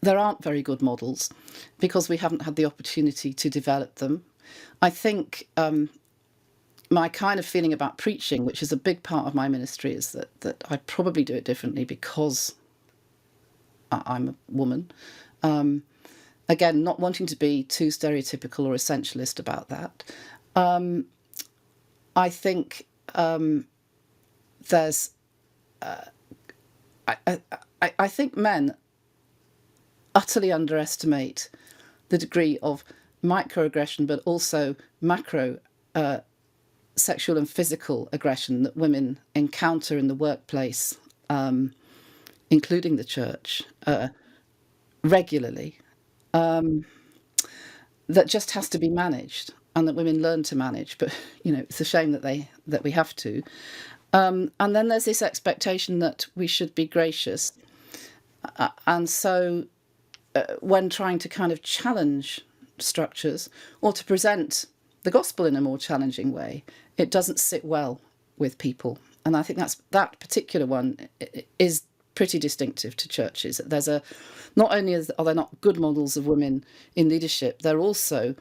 There aren't very good models because we haven't had the opportunity to develop them. I think my kind of feeling about preaching, which is a big part of my ministry, is that I probably do it differently because I'm a woman. Again, not wanting to be too stereotypical or essentialist about that. I think there's... I think men utterly underestimate the degree of microaggression, but also macro sexual and physical aggression that women encounter in the workplace, including the church, regularly, that just has to be managed, and that women learn to manage. But it's a shame that we have to. And then there's this expectation that we should be gracious, and so when trying to kind of challenge structures or to present the gospel in a more challenging way, it doesn't sit well with people. And I think that particular one is pretty distinctive to churches. Not only are there not good models of women in leadership, there are also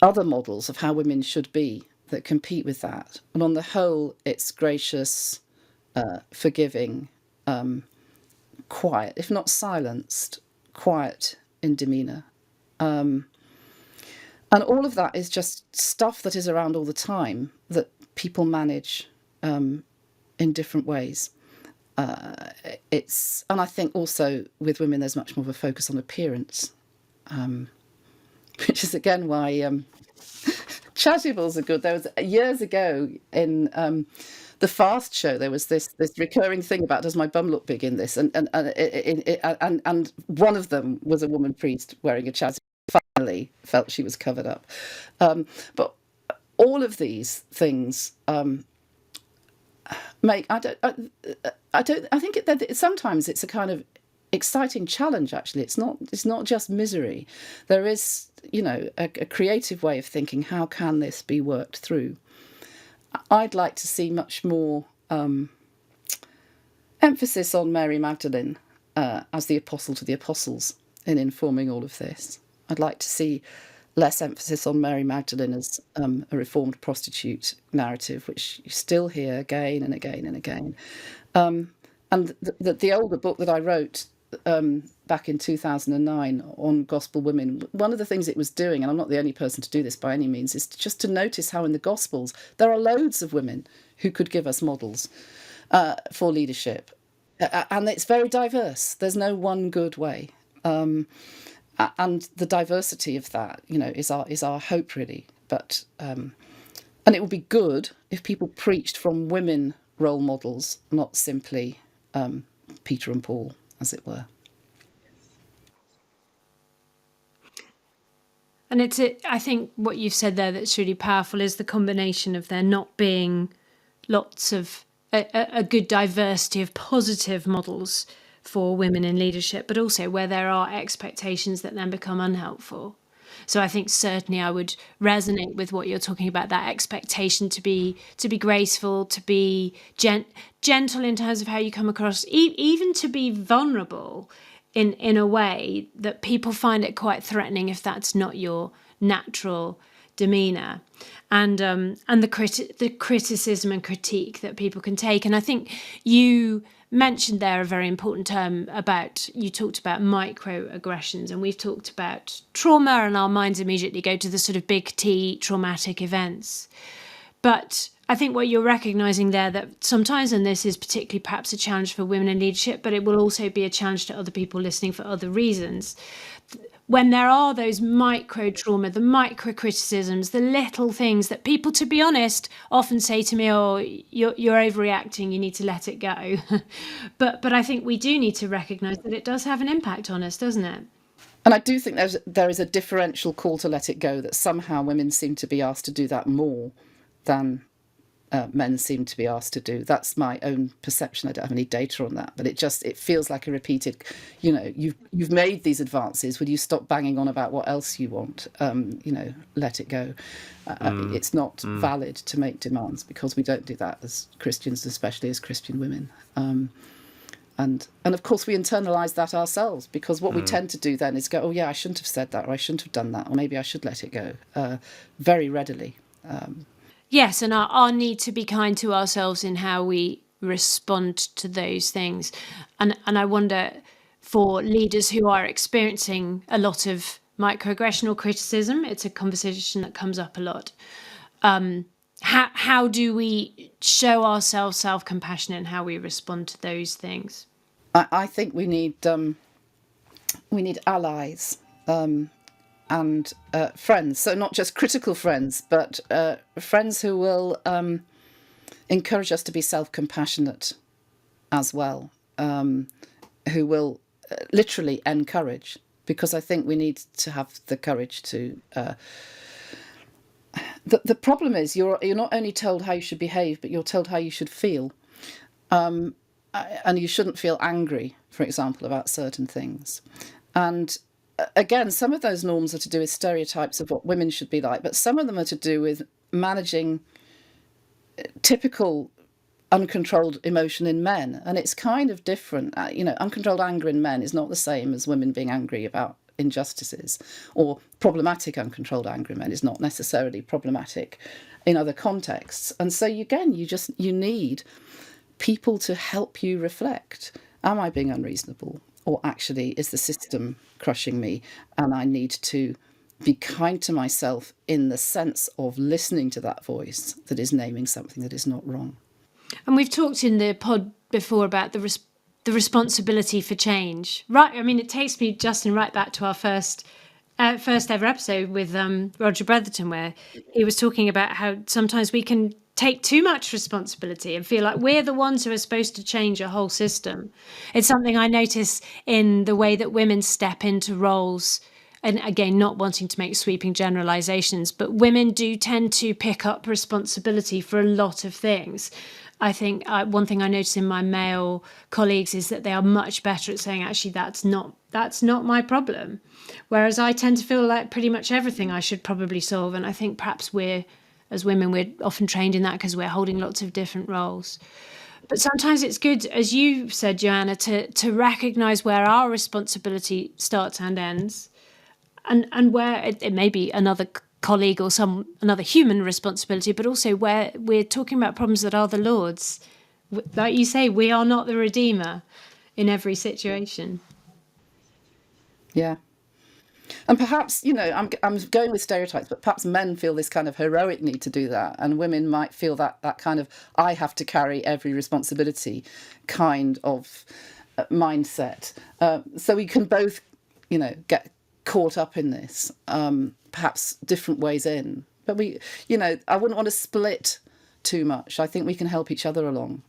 other models of how women should be that compete with that. And on the whole, it's gracious, forgiving, quiet, if not silenced, quiet in demeanour. And all of that is just stuff that is around all the time that people manage in different ways. And I think also with women there's much more of a focus on appearance, which is again why chasubles are good. There was years ago in the Fast show, there was this recurring thing about, does my bum look big in this? And one of them was a woman priest wearing a chasuble. Finally felt she was covered up. But all of these things make I think that sometimes it's a kind of exciting challenge. Actually, it's not just misery. There is a creative way of thinking, how can this be worked through? I'd like to see much more emphasis on Mary Magdalene as the apostle to the apostles in informing all of this. I'd like to see less emphasis on Mary Magdalene as a reformed prostitute narrative, which you still hear again and again and again. And the older book that I wrote back in 2009 on gospel women, one of the things it was doing, and I'm not the only person to do this by any means, is just to notice how in the Gospels there are loads of women who could give us models for leadership. And it's very diverse. There's no one good way. And the diversity of that, is our hope, really. But and it would be good if people preached from women role models, not simply Peter and Paul, as it were. And I think what you've said there that's really powerful is the combination of there not being lots of a good diversity of positive models for women in leadership, but also where there are expectations that then become unhelpful. So I think certainly I would resonate with what you're talking about, that expectation to be graceful, to be gentle in terms of how you come across, even to be vulnerable in a way that people find it quite threatening if that's not your natural demeanor, and the criticism and critique that people can take. And I think you mentioned there a very important term you talked about microaggressions, and we've talked about trauma, and our minds immediately go to the sort of big T traumatic events. But I think what you're recognizing there, that sometimes, and this is particularly perhaps a challenge for women in leadership, but it will also be a challenge to other people listening for other reasons. When there are those micro trauma, the micro criticisms, the little things that people, to be honest, often say to me, "Oh, you're overreacting. You need to let it go." but I think we do need to recognise that it does have an impact on us, doesn't it? And I do think there is a differential call to let it go, that somehow women seem to be asked to do that more than men seem to be asked to do. That's my own perception. I don't have any data on that, but it feels like a repeated, you've made these advances. Would you stop banging on about what else you want? Let it go. It's not valid to make demands, because we don't do that as Christians, especially as Christian women. And of course we internalise that ourselves, because what we tend to do then is go, oh yeah, I shouldn't have said that, or I shouldn't have done that, or maybe I should let it go, very readily. Yes, and our need to be kind to ourselves in how we respond to those things. And I wonder, for leaders who are experiencing a lot of microaggression or criticism, it's a conversation that comes up a lot. How do we show ourselves self-compassion in how we respond to those things? I think we need allies. And friends, so not just critical friends, but friends who will encourage us to be self-compassionate as well, who will literally encourage, because I think we need to have the courage to... The problem is you're not only told how you should behave, but you're told how you should feel. And you shouldn't feel angry, for example, about certain things. And again, some of those norms are to do with stereotypes of what women should be like, but some of them are to do with managing typical uncontrolled emotion in men. And it's kind of different. Uncontrolled anger in men is not the same as women being angry about injustices, or problematic uncontrolled anger in men is not necessarily problematic in other contexts. And so you need people to help you reflect. Am I being unreasonable? Or actually, is the system crushing me? And I need to be kind to myself in the sense of listening to that voice that is naming something that is not wrong. And we've talked in the pod before about the responsibility for change. Right? I mean, it takes me, Justin, right back to our first ever episode with Roger Bretherton, where he was talking about how sometimes we can take too much responsibility and feel like we're the ones who are supposed to change a whole system. It's something I notice in the way that women step into roles, and again, not wanting to make sweeping generalizations, but women do tend to pick up responsibility for a lot of things. I think one thing I notice in my male colleagues is that they are much better at saying, actually, that's not my problem. Whereas I tend to feel like pretty much everything I should probably solve. And I think perhaps as women, we're often trained in that because we're holding lots of different roles. But sometimes it's good, as you said, Joanna, to recognise where our responsibility starts and ends, and where it may be another colleague or another human responsibility, but also where we're talking about problems that are the Lord's. Like you say, we are not the Redeemer in every situation. Yeah. And perhaps, I'm going with stereotypes, but perhaps men feel this kind of heroic need to do that, and women might feel that kind of I have to carry every responsibility kind of mindset. So we can both, get caught up in this, perhaps different ways in. But I wouldn't want to split too much. I think we can help each other along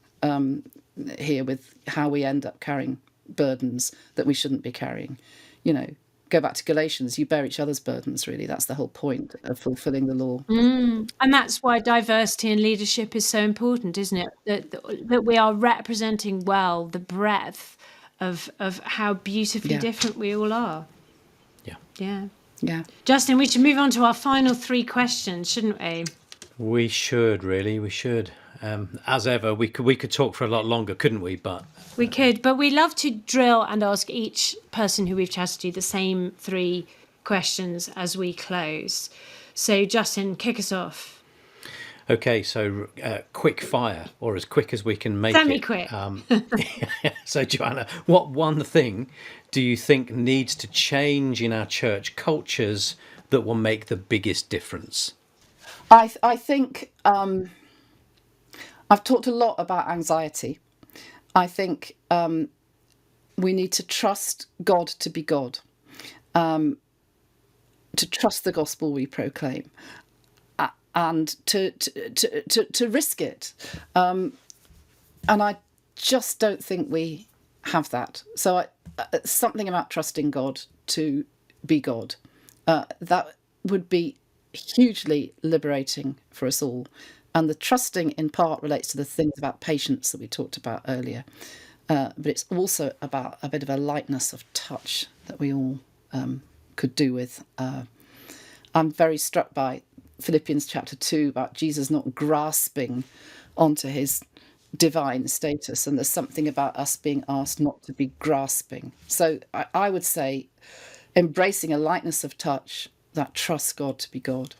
here with how we end up carrying burdens that we shouldn't be carrying. Go back to Galatians, you bear each other's burdens, really. That's the whole point of fulfilling the law. And that's why diversity in leadership is so important, isn't it? That we are representing well the breadth of how beautifully different we all are. Yeah. Justin, we should move on to our final 3 questions, shouldn't we? We should, really. We should. As ever, we could talk for a lot longer, couldn't we? But we could, but we love to drill and ask each person who we've chatted to the same 3 questions as we close. So, Justin, kick us off. Okay, so quick fire, or as quick as we can make Semi-quick. it. So, Joanna, what one thing do you think needs to change in our church cultures that will make the biggest difference? I think I've talked a lot about anxiety. I think we need to trust God to be God, to trust the gospel we proclaim, and to risk it. And I just don't think we have that. So something about trusting God to be God, that would be hugely liberating for us all. And the trusting in part relates to the things about patience that we talked about earlier. But it's also about a bit of a lightness of touch that we all could do with. I'm very struck by Philippians chapter 2 about Jesus not grasping onto his divine status. And there's something about us being asked not to be grasping. So I would say embracing a lightness of touch that trusts God to be God.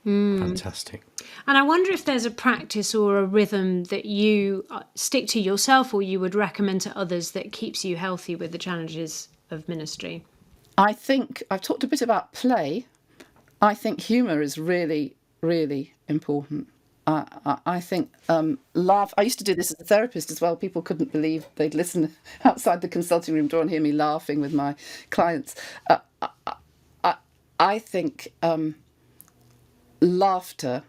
Fantastic. And I wonder if there's a practice or a rhythm that you stick to yourself or you would recommend to others that keeps you healthy with the challenges of ministry. I think I've talked a bit about play. I think humour is really, really important. I think laugh. I used to do this as a therapist as well. People couldn't believe they'd listen outside the consulting room door and hear me laughing with my clients. I think laughter,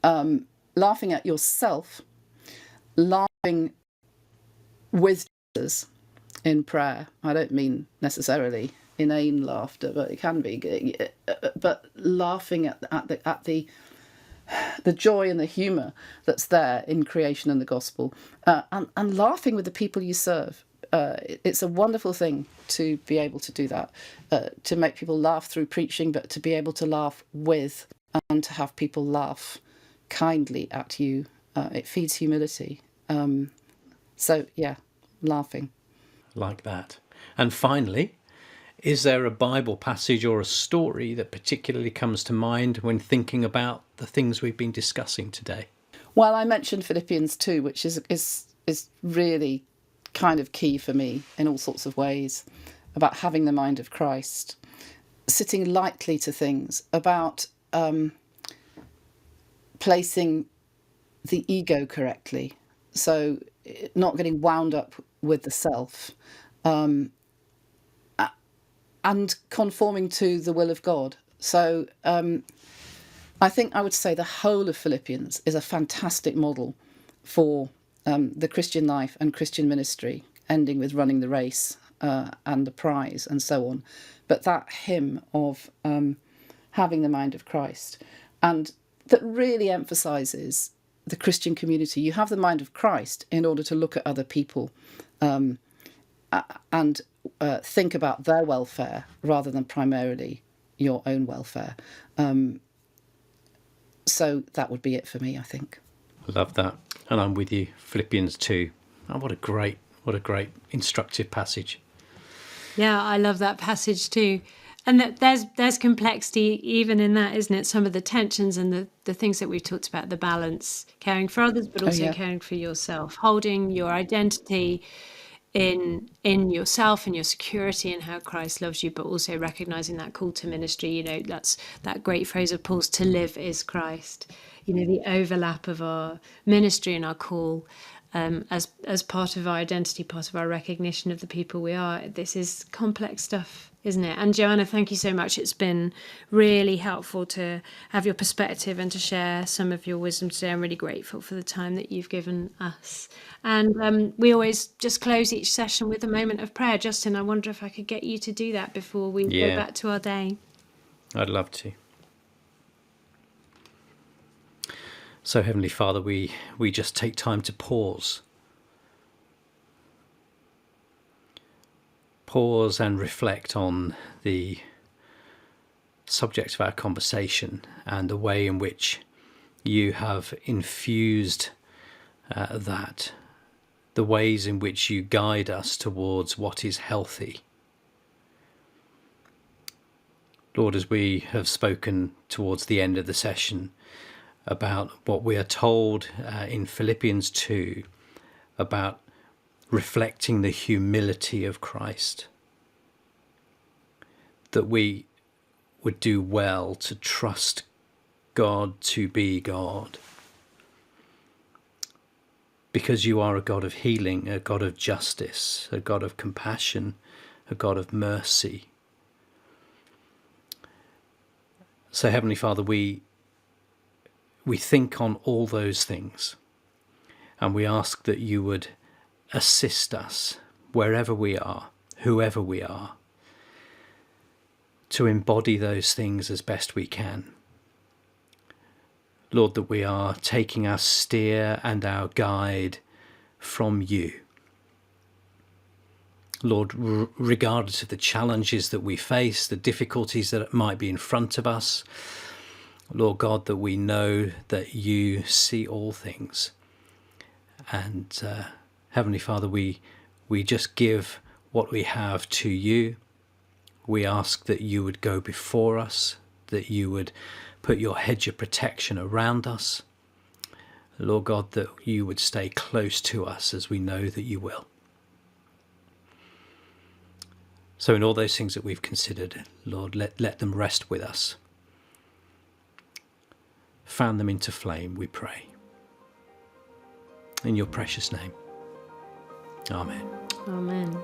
laughing at yourself, laughing with Jesus in prayer. I don't mean necessarily inane laughter, but it can be. But laughing at the joy and the humour that's there in creation and the gospel, and laughing with the people you serve. It's a wonderful thing to be able to do that, to make people laugh through preaching, but to be able to laugh with and to have people laugh kindly at you. It feeds humility. So, yeah, laughing. Like that. And finally, is there a Bible passage or a story that particularly comes to mind when thinking about the things we've been discussing today? Well, I mentioned Philippians 2, which is really kind of key for me in all sorts of ways, about having the mind of Christ, sitting lightly to things, about placing the ego correctly, so not getting wound up with the self, and conforming to the will of God. So I think I would say the whole of Philippians is a fantastic model for the Christian life and Christian ministry, ending with running the race and the prize and so on. But that hymn of having the mind of Christ, and that really emphasises the Christian community. You have the mind of Christ in order to look at other people and think about their welfare rather than primarily your own welfare. So that would be it for me, I think. Love that. And I'm with you. Philippians 2. Oh, what a great instructive passage. Yeah, I love that passage too. And that there's complexity even in that, isn't it? Some of the tensions and the things that we've talked about, the balance, caring for others, but also yeah. caring for yourself, holding your identity in yourself and your security and how Christ loves you, but also recognizing that call to ministry. You know, that's that great phrase of Paul's, to live is Christ. You know, the overlap of our ministry and our call as part of our identity, part of our recognition of the people we are. This is complex stuff, isn't it? And Joanna, thank you so much. It's been really helpful to have your perspective and to share some of your wisdom today. I'm really grateful for the time that you've given us. And we always just close each session with a moment of prayer. Justin, I wonder if I could get you to do that before we go back to our day. I'd love to. So, Heavenly Father, we just take time to pause. Pause and reflect on the subject of our conversation and the way in which you have infused that, the ways in which you guide us towards what is healthy. Lord, as we have spoken towards the end of the session about what we are told in Philippians 2 about reflecting the humility of Christ, that we would do well to trust God to be God, because you are a God of healing, a God of justice, a God of compassion, a God of mercy. So, Heavenly Father, we think on all those things, and we ask that you would assist us wherever we are, whoever we are, to embody those things as best we can. Lord, that we are taking our steer and our guide from you. Lord, regardless of the challenges that we face, the difficulties that might be in front of us, Lord God, that we know that you see all things. And Heavenly Father, we just give what we have to you. We ask that you would go before us, that you would put your hedge of protection around us. Lord God, that you would stay close to us, as we know that you will. So in all those things that we've considered, Lord, let them rest with us. Fan them into flame, we pray. In your precious name. Amen. Amen.